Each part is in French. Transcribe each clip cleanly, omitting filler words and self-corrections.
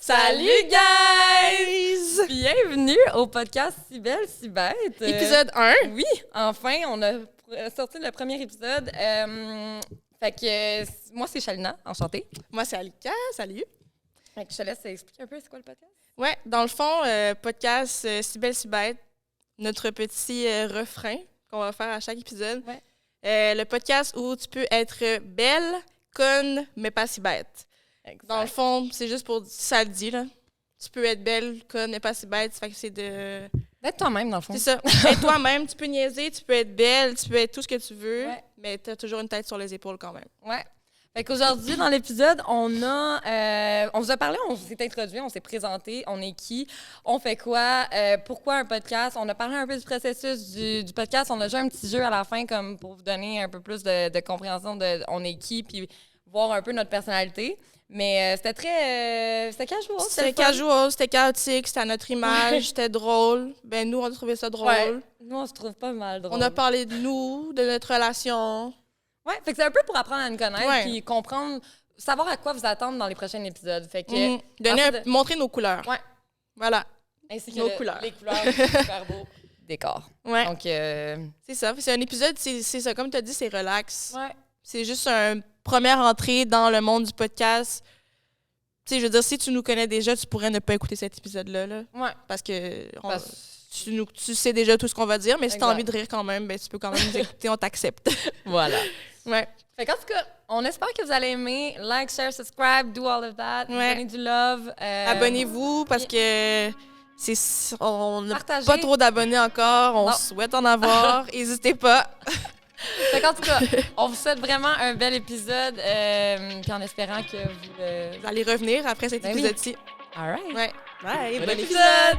Salut guys! Bienvenue au podcast Si belle, si bête. Épisode 1. Oui, enfin, on a sorti le premier épisode. Fait que moi, c'est Shalina, enchantée. Moi, c'est Alika. Salut. Fait que je te laisse expliquer un peu c'est quoi le podcast. Ouais, dans le fond, podcast Si belle, si bête, notre petit refrain qu'on va faire à chaque épisode. Ouais. Le podcast où tu peux être belle, conne, mais pas si bête. Exact. Dans le fond, c'est juste pour ça le dit, là. Tu peux être belle, conne, mais pas si bête. Ça fait que c'est de... D'être toi-même, dans le fond. C'est ça. Être toi-même, tu peux niaiser, tu peux être belle, tu peux être tout ce que tu veux, mais tu as toujours une tête sur les épaules quand même. Ouais. Fait qu'aujourd'hui, dans l'épisode, on vous a parlé, on s'est introduit, on s'est présenté, on est qui, on fait quoi, pourquoi un podcast. On a parlé un peu du processus du podcast. On a joué un petit jeu à la fin comme pour vous donner un peu plus de compréhension de on est qui, puis voir un peu notre personnalité. Mais c'était très... c'était casual. C'était casual, c'était chaotique, c'était à notre image, c'était drôle. Ben nous, on a trouvé ça drôle. Ouais. Nous, on se trouve pas mal drôle. On a parlé de nous, de notre relation. Ouais, fait que c'est un peu pour apprendre à nous connaître puis comprendre, savoir à quoi vous attendre dans les prochains épisodes. Fait que... montrer nos couleurs. Ouais. Voilà. Ainsi que nos couleurs. Les couleurs du super beau décor. Ouais. Donc... c'est ça. C'est un épisode, c'est ça. Comme tu as dit, c'est relax. Ouais. C'est juste une première entrée dans le monde du podcast. Tu sais, je veux dire, si tu nous connais déjà, tu pourrais ne pas écouter cet épisode-là. Là, Ouais. parce que tu sais déjà tout ce qu'on va dire, mais si tu as envie de rire quand même, ben, tu peux quand même nous écouter, on t'accepte. Voilà. Ouais. Fait qu'en tout cas, on espère que vous allez aimer. Like, share, subscribe, do all of that. Donnez du love. Abonnez-vous parce que on n'a Partagez. pas trop d'abonnés encore. On souhaite en avoir. N'hésitez pas. Fait qu'en tout cas, on vous souhaite vraiment un bel épisode. Puis en espérant que vous allez revenir après cet épisode-ci. Oui. All right. Ouais. Bye. Bon épisode.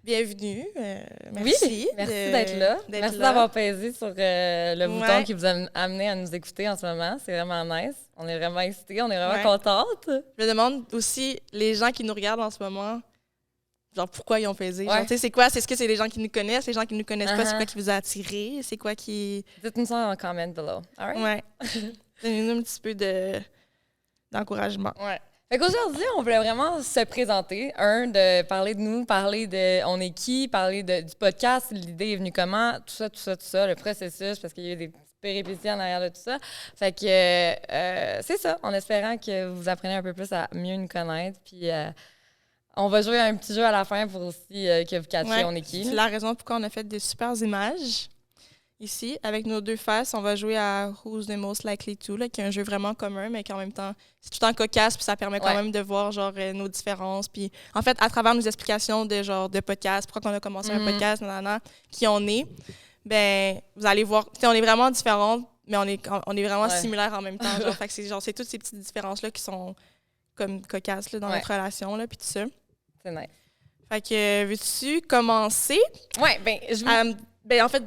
Bienvenue. Merci. Oui, merci d'être là. Merci d'avoir pesé sur le bouton qui vous a amené à nous écouter en ce moment. C'est vraiment nice. On est vraiment excités, on est vraiment contentes. Je me demande aussi, les gens qui nous regardent en ce moment, genre pourquoi ils ont pesé. Ouais. Genre, tu sais, c'est quoi? Est-ce que c'est les gens qui nous connaissent? Les gens qui nous connaissent pas, c'est quoi qui vous a attiré? C'est quoi qui... Dites-nous ça en comment below. All right? Ouais. Donnez-nous un petit peu d'encouragement. Ouais. Fait qu'aujourd'hui, on voulait vraiment se présenter. De parler de nous, parler de on est qui, parler du podcast, l'idée est venue comment, tout ça, le processus, parce qu'il y a eu des petites péripéties en arrière de tout ça. Fait que c'est ça, en espérant que vous appreniez un peu plus à mieux nous connaître. Puis on va jouer un petit jeu à la fin pour aussi que vous catchiez on est qui. C'est la raison pourquoi on a fait des super images. Ici, avec nos deux faces, on va jouer à Who's the Most Likely To, là, qui est un jeu vraiment commun, mais qu'en même temps, c'est tout le temps cocasse, puis ça permet quand même de voir genre nos différences. Puis en fait, à travers nos explications de podcast, pourquoi on a commencé un podcast, qui on est, ben vous allez voir, on est vraiment différentes, mais on est vraiment similaires en même temps. Genre, fait que c'est toutes ces petites différences-là qui sont comme cocasses là, dans notre relation, là, puis tout ça. C'est nice. Fait que, veux-tu commencer? Ouais, ben en fait,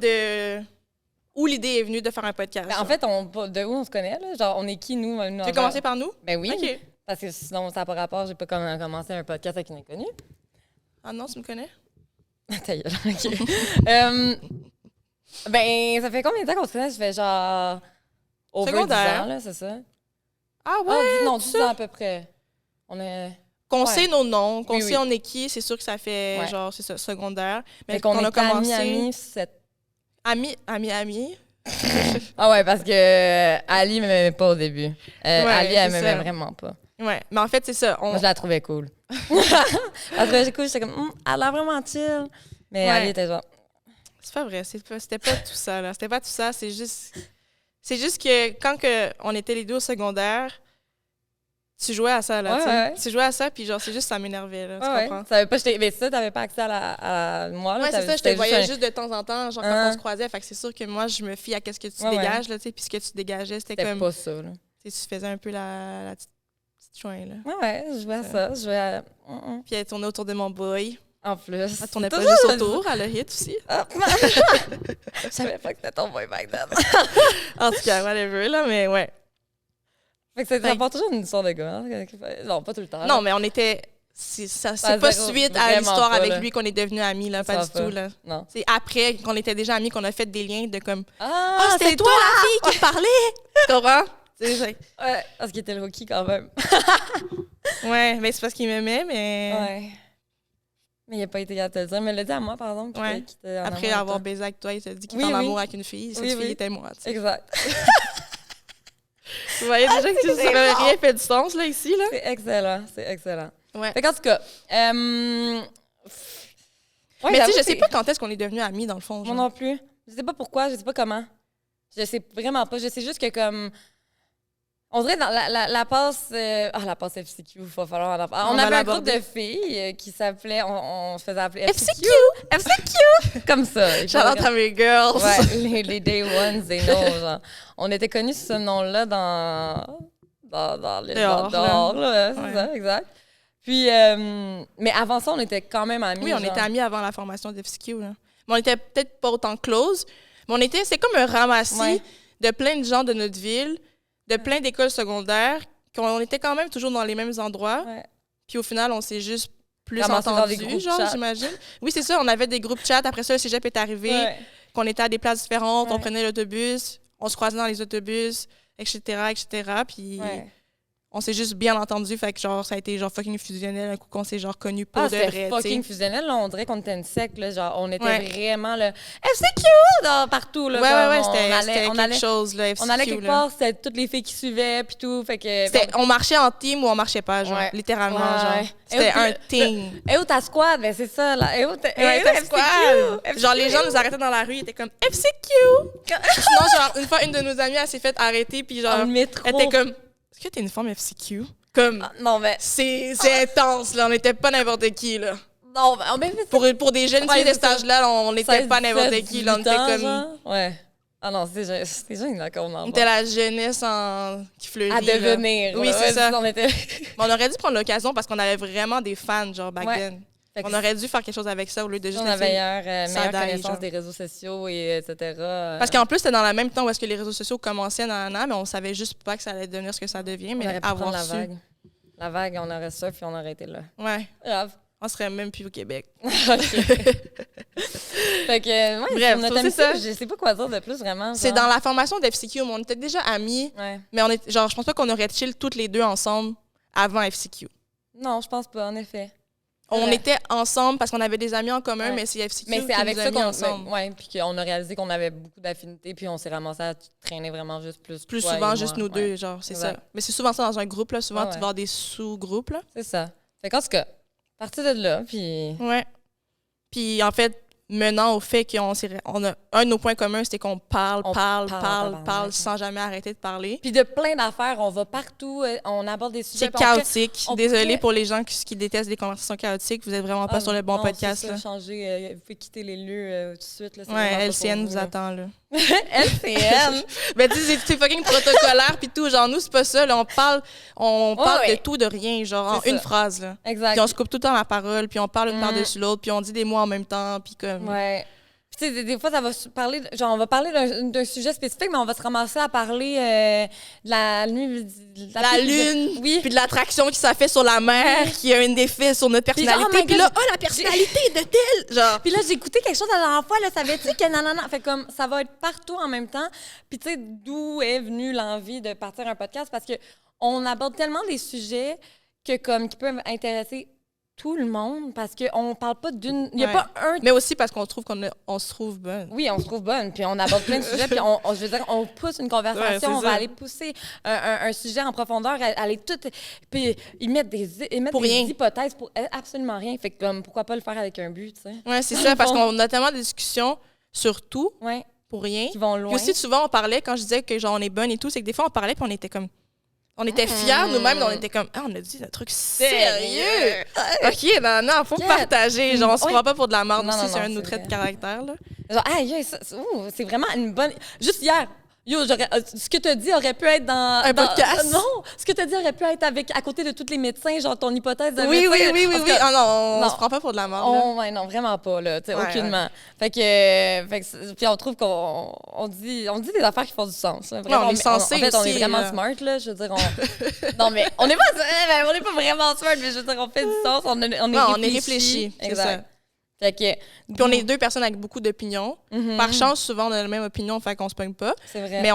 où l'idée est venue de faire un podcast? Ben, en fait, de où on se connaît, là? Genre, on est qui, nous? Tu veux commencer par nous? Ben oui. OK. Parce que sinon, ça n'a pas rapport, j'ai pas commencé un podcast avec une inconnue. Ah non, tu me connais? Ta gueule, OK. Ben, ça fait combien de temps qu'on se connaît? Ça fait genre... over 10 ans, là, c'est ça? Ah ouais? Non, 10 ans à peu près. On est... Qu'on sait nos noms, qu'on sait on est qui, c'est sûr que ça fait, genre, c'est ça, secondaire. Mais qu'on a commencé... Amis. Ah ouais, parce que Ali m'aimait pas au début. Ali, elle m'aimait vraiment pas. Ouais, mais en fait, c'est ça. Moi, je la trouvais cool. Parce que j'étais comme, elle a l'air vraiment chill. Mais Ali était genre... C'est pas vrai, c'était pas tout ça, là. C'était pas tout ça, c'est juste que quand on était les deux au secondaire, Tu jouais à ça, là, tu sais. Ouais. Tu jouais à ça, puis genre, c'est juste, ça m'énervait, là, tu comprends? Mais ça, t'avais pas accès à moi, là. Ouais, c'est ça, je te voyais juste de temps en temps, genre, quand on se Hein? croisait. Fait que c'est sûr que moi, je me fie à qu'est-ce que tu Ouais. dégages, là, tu sais. Puis ce que tu dégageais, c'était C'était comme. pas ça, là. Tu sais, tu faisais un peu la petite chouin, là. Ouais, je jouais à ça. Je jouais à... Puis elle tournait autour de mon boy. En plus. Elle tournait pas Toujours, juste autour, elle a hit aussi. Je savais pas que c'était ton boy back then. En tout cas, whatever, là, mais ouais. Fait que ça porte toujours une histoire de gars. Hein? Non, pas tout le temps. Non, mais on était. C'est Ah, pas zéro, suite à vraiment l'histoire pas, avec là. lui qu'on est devenus amis, là, pas Ça du va tout, là. Non. C'est après qu'on était déjà amis qu'on a fait des liens de comme. Ah, c'était toi la fille qui parlait! Tu comprends? Ouais, parce qu'il était le rookie quand même. Ouais, mais c'est parce qu'il m'aimait, mais. Ouais. Mais il a pas été capable de te le dire. Mais il l'a dit à moi, par exemple. Ouais. qu'il était en Après amour avec avoir toi. baisé avec toi, il t'a dit qu'il Oui, était en oui. amour avec une fille. Cette Oui, fille oui. était moi. Tu sais. Exact. Vous voyez déjà que ça n'avait rien fait du sens, là, ici, là? C'est excellent. C'est excellent. Ouais. Fait qu'en tout cas... ouais, Mais tu j'avoue sais, je que sais pas quand est-ce qu'on est devenus amis, dans le fond. Moi genre. non plus. Je sais pas pourquoi, je sais pas comment. Je sais vraiment pas. Je sais juste que comme... On dirait dans la passe... la passe FCQ, il va falloir en parler. On On va avait un groupe l'aborder. de filles qui s'appelait... On se faisait appeler FCQ! FCQ! Comme ça. Shout-out à mes girls! Ouais, les Day Ones, they know, genre. On était connus sous ce nom-là dans les Dehors, là, c'est Ouais. ça, exact. Puis, mais avant ça, on était quand même amis. Oui, on était amis avant la formation d'FCQ, là. Mais on était peut-être pas autant close, mais c'est comme un ramassis Ouais. de plein de gens de notre ville, de plein d'écoles secondaires, qu'on était quand même toujours dans les mêmes endroits. Ouais. Puis au final, on s'est juste plus Ramassés dans des entendus, groupes genre, chat. j'imagine. Oui, c'est ça, on avait des groupes chat. Après ça, le cégep est arrivé, Ouais. qu'on était à des places différentes, on Ouais. prenait l'autobus, on se croisait dans les autobus, etc., etc. Puis Ouais. on s'est juste bien entendus, fait que genre, ça a été genre fucking fusionnel un coup qu'on s'est genre connus pour de C'était vrai, tu fucking sais. fusionnel, là. On dirait qu'on était une secte, là. Genre, on était Ouais. vraiment le FCQ dans- partout, là. Ouais, comme c'était quelque chose, là, on allait FCQ, quelque là. part, c'était toutes les filles qui suivaient, puis tout. Fait que. On marchait en team ou on marchait pas, genre, Ouais. littéralement, Ouais. genre. Et C'était où- un team. Et où ta squad? Ben, c'est ça, là. Et où ta Ouais, FCQ? squad. Genre, les gens nous arrêtaient dans la rue, ils étaient comme FCQ! Sinon, genre, une fois, une de nos amies, elle s'est fait arrêter, puis genre, Dans le métro. elle était comme, est-ce que t'es une femme FCQ? Comme, Ah, non, mais. c'est intense, là, on n'était pas n'importe qui, là. Non, mais. Pour des jeunes Ouais, filles de c'est cet ça. âge-là, on n'était pas n'importe qui, là, on était comme, Ouais. Ah non, c'est jeune, là, qu'on en on était la jeunesse qui fleurit, à là. devenir. Oui, là. c'est ça. On était. Mais on aurait dû prendre l'occasion parce qu'on avait vraiment des fans, genre, back Ouais. then. Fait que On aurait dû faire quelque chose avec ça au lieu de juste on laisser- avait meilleure ça daille, connaissance genre. des réseaux sociaux et etc. Parce qu'en plus, c'était dans le même temps où est-ce que les réseaux sociaux commençaient, mais on savait juste pas que ça allait devenir ce que ça devient, on mais aurait pu prendre avoir la su. vague. La vague, on aurait ça, puis on aurait été là. Ouais, Grave. on serait même plus au Québec. Fait que, ouais, Bref, notre ça, c'est amitié, ça. je sais pas quoi dire de plus, vraiment. C'est genre. dans la formation d'FCQ, mais on était déjà amis, Ouais. mais genre, je pense pas qu'on aurait chill toutes les deux ensemble avant FCQ. Non, je pense pas, en effet. On Ouais. était ensemble parce qu'on avait des amis en commun, Ouais. mais c'est FCQ Mais c'est qui avec nous a ça mis qu'on ensemble. puis qu'on a réalisé qu'on avait beaucoup d'affinités, puis on s'est ramassé à traîner vraiment juste plus. Plus toi souvent, et juste moi. nous Ouais. deux, genre, c'est Exact. ça. Mais c'est souvent ça dans un groupe, là. Souvent, Ouais, tu ouais. vas avoir des sous-groupes, là. C'est ça. Fait qu'en tout cas, partir de là, puis. Ouais. Puis en fait, menant au fait qu'on on a un de nos points communs, c'était qu'on parle On parle, sans jamais arrêter de parler. Puis de plein d'affaires, on va partout, on aborde des sujets. C'est puis on fait- chaotique. on Désolée pourrait- pour les gens qui détestent des conversations chaotiques. Vous êtes vraiment pas Ah, sur le bon non, podcast, c'est ça, là. changer, vous pouvez quitter les lieux tout de suite. Là, c'est Ouais, vraiment pas LCN pour vous là. attend, là. LCN? Ben, tu sais, c'est fucking protocolaire, puis tout. Genre, nous, c'est pas ça, là. On parle ouais. de tout, de rien, genre, en C'est une ça. phrase, là. Exact. Puis on se coupe tout le temps la parole, puis on parle une Mm. par-dessus l'autre, puis on dit des mots en même temps, puis comme... Ouais. Puis, tu sais, des fois, ça va parler, genre, on va parler d'un sujet spécifique, mais on va se ramasser à parler de la nuit. de La lune, Oui. puis de l'attraction qui s'est fait sur la mer, qui a une effet sur notre Puis genre, personnalité, oh my puis God, là, oh, la personnalité de tel! Genre, Puis là, j'ai écouté quelque chose la dernière fois, là, savais-tu que nanana? Fait comme, ça va être partout en même temps. Puis tu sais, d'où est venue l'envie de partir un podcast? Parce que on aborde tellement des sujets qui peuvent intéresser tout le monde, parce qu'on parle pas d'une... Il y a Ouais. pas un... mais aussi parce qu'on trouve on se trouve bonne. Oui, on se trouve bonne, puis on aborde plein de sujets, puis je veux dire, on pousse une Ouais, conversation, c'est on va ça. aller pousser un sujet en profondeur, aller tout... Puis ils mettent Pour des rien. hypothèses pour absolument rien. Fait que comme, pourquoi pas le faire avec un but, tu sais? Ouais, c'est ça, parce qu'on a tellement de discussions sur tout, Ouais, pour rien. qui vont loin. Puis aussi, souvent, on parlait, quand je disais que genre on est bonne et tout, c'est que des fois, on parlait, puis on était comme... On était fiers nous-mêmes, on était comme, on a dit un truc sérieux. OK, non, faut partager. Genre, on se prend pas pour de la merde aussi, c'est un de nos traits de caractère, là. Genre, c'est vraiment une bonne. Juste hier. Ce que tu as dit aurait pu être dans... Un podcast? Non, ce que tu as dit aurait pu être à côté de tous les médecins, genre ton hypothèse de médecin. Oui. Ah non, on se prend pas pour de la merde. Non, vraiment pas, là, aucunement. Fait que puis on trouve qu'on dit des affaires qui font du sens. Là. Vraiment, on est censé en fait, on est aussi, vraiment smart, là, je veux dire, Non, mais on n'est pas vraiment smart, mais je veux dire, on fait du sens, on est réfléchi. Exact. Fait que, puis on est deux personnes avec beaucoup d'opinions. Par chance, souvent, on a la même opinion, fait qu'on se pogne pas. C'est vrai. Mais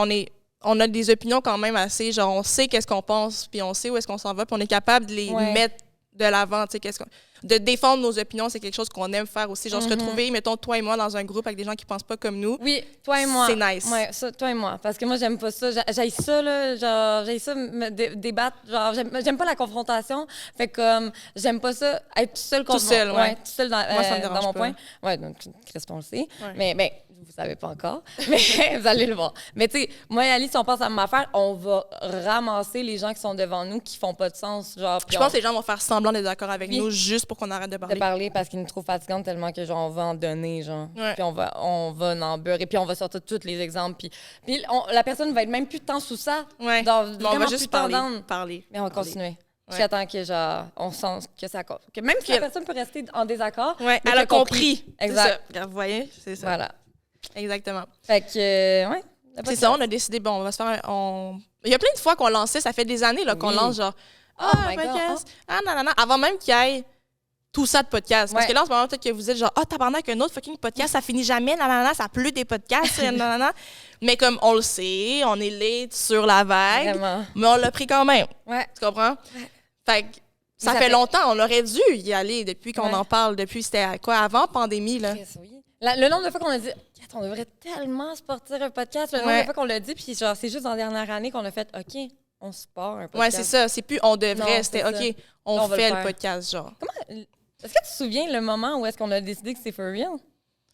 on a des opinions quand même assez, genre, on sait qu'est-ce qu'on pense, puis on sait où est-ce qu'on s'en va, puis on est capable de les mettre de l'avant, tu sais, de défendre nos opinions, c'est quelque chose qu'on aime faire aussi. Genre, se retrouver, mettons, toi et moi, dans un groupe avec des gens qui pensent pas comme nous. Oui, toi et moi. C'est nice. Ouais, ça, toi et moi. Parce que moi, j'aime pas ça. J'haïs ça, là. Genre, j'haïs ça me débattre. Genre, j'aime pas la confrontation. Fait comme, j'aime pas ça être tout seul contre tout seul, moi. Tout seul dans, moi, ça me dérange dans mon pas. point. Ouais, donc, Christon le sait. Ouais. Mais vous savez pas encore. Mais vous allez le voir. Mais tu sais, moi et Ali, si on pense à ma affaire, on va ramasser les gens qui sont devant nous qui font pas de sens. Genre, je pense que les gens vont faire semblant d'être d'accord avec nous juste pour qu'on arrête de parler. Parce qu'ils nous trouvent fatigantes tellement que genre on va en donner genre puis on va en beurrer puis on va sortir tous les exemples puis la personne va être même plus tant sous ça on va juste parler mais on va continuer jusqu'à temps que genre on sent que ça que même si la personne peut rester en désaccord elle a compris. Exact. Vous voyez, c'est ça. Voilà, exactement. Fait que c'est ça, on a décidé on va se faire il y a plein de fois qu'on lançait, ça fait des années là qu'on lance genre podcast, avant même qu'il y ait tout ça de podcast. Parce que là, en ce moment, peut-être que vous êtes genre, tabarnak, un autre fucking podcast, ça finit jamais, ça pleut des podcasts, Mais comme on le sait, on est late sur la vague, vraiment. Mais on l'a pris quand même. Ouais. Tu comprends? Ouais. Fait que ça fait longtemps, on aurait dû y aller depuis qu'on en parle, depuis, c'était quoi, avant pandémie, là? Oui. Le nombre de fois qu'on a dit, on devrait tellement se sortir un podcast, le nombre de fois qu'on l'a dit, puis genre, c'est juste dans la dernière année qu'on a fait, OK, on se part un podcast. Ouais, c'est ça, c'est plus on devrait, c'était OK, on fait le podcast, genre. Comment... Est-ce que tu te souviens le moment où est-ce qu'on a décidé que c'est for real?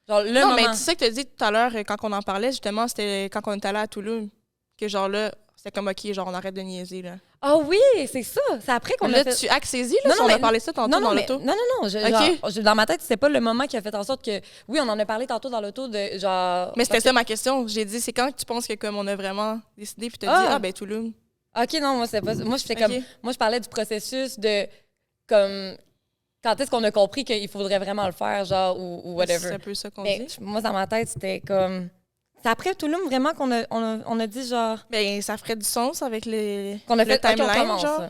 Genre, le non, moment. mais tu sais que tu as dit tout à l'heure, quand on en parlait, justement, c'était quand on était allé à Toulouse, que genre là, c'était comme OK, genre on arrête de niaiser, là. Ah oui, c'est ça. C'est après qu'on a fait... tu as saisi, là, on a parlé ça tantôt dans l'auto? Non. Dans ma tête, c'est pas le moment qui a fait en sorte que... Oui, on en a parlé tantôt dans l'auto de genre... Mais c'était ça ma question. J'ai dit, c'est quand tu penses que comme on a vraiment décidé, puis tu as dit, Toulouse. OK, non, moi, c'est pas... Moi, je fais comme... Moi, je parlais du processus de... Comme... Quand est-ce qu'on a compris qu'il faudrait vraiment le faire, genre, ou whatever. C'est un peu ça qu'on dit. Moi, dans ma tête, c'était comme... C'est après Toulouse vraiment qu'on a dit, genre... Ben, ça ferait du sens avec qu'on a fait, le timeline, genre.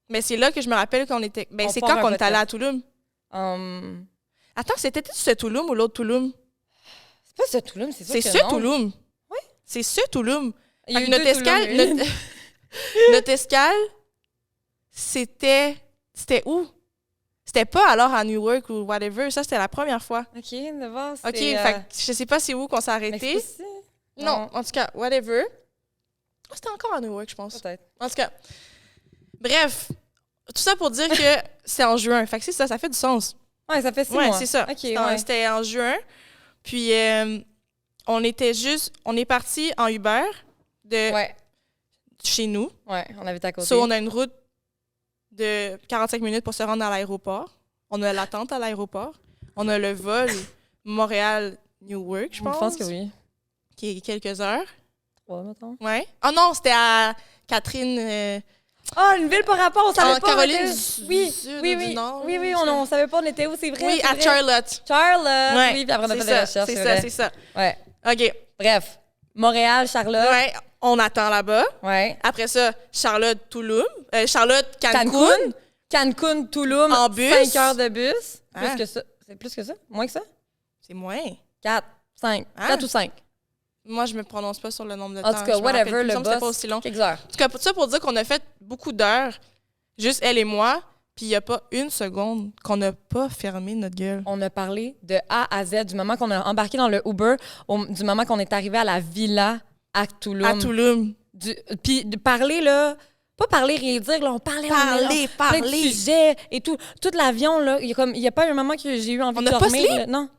Mais c'est là que je me rappelle qu'on était... Ben, c'est quand qu'on est allé à Toulouse? Attends, c'était-tu ce Toulouse ou l'autre Toulouse? C'est pas ce Toulouse, c'est sûr que c'est ce Toulouse. Oui. C'est ce Toulouse. Il y a eu notre escale... Notre escale, c'était où? C'était pas alors à Newark ou whatever. Ça, c'était la première fois. OK, d'abord, c'est... OK, fait je sais pas c'est où qu'on s'est arrêté. Non, en tout cas, whatever. C'était encore à Newark, je pense. Peut-être. En tout cas, bref, tout ça pour dire que c'est en juin. Fait que c'est ça fait du sens. Ouais, ça fait 6 mois. Ouais, c'est ça. OK, C'était en juin. Puis, on est parti en Uber de chez nous. Ouais, on avait à côté. On a une route de 45 minutes pour se rendre à l'aéroport. On a l'attente à l'aéroport. On a le vol Montréal-Newark, je pense. Je pense que oui. Qui est quelques heures. 3, mettons. Ouais. Oh non, c'était à Catherine... une ville par rapport, on savait pas. En Caroline du Sud du Nord. Oui, on savait pas, on était où, c'est vrai. Oui, à Charlotte. Ouais, oui, puis après on a fait des recherches. C'est ça. Ouais. OK. Bref, Montréal, Charlotte. Ouais, on attend là-bas. Ouais. Après ça, Charlotte, Cancun. Cancun, Toulouse. En bus. 5 heures de bus. Plus que ça. C'est plus que ça? Moins que ça? C'est moins. 4, 5. 4 ou 5. Moi, je me prononce pas sur le nombre de temps. En tout cas, whatever, le boss. C'était pas aussi long. Quelques heures. En tout cas, tout ça pour dire qu'on a fait beaucoup d'heures, juste elle et moi, puis il n'y a pas une seconde qu'on n'a pas fermé notre gueule. On a parlé de A à Z, du moment qu'on a embarqué dans le Uber, du moment qu'on est arrivé à la villa à Toulouse. À Toulouse. Puis de parler, là... Pas parler, rien dire, là, on parlait. Plein de sujets et tout. Tout l'avion, là, il y a pas un moment que j'ai eu envie de dormir. On n'a pas Non.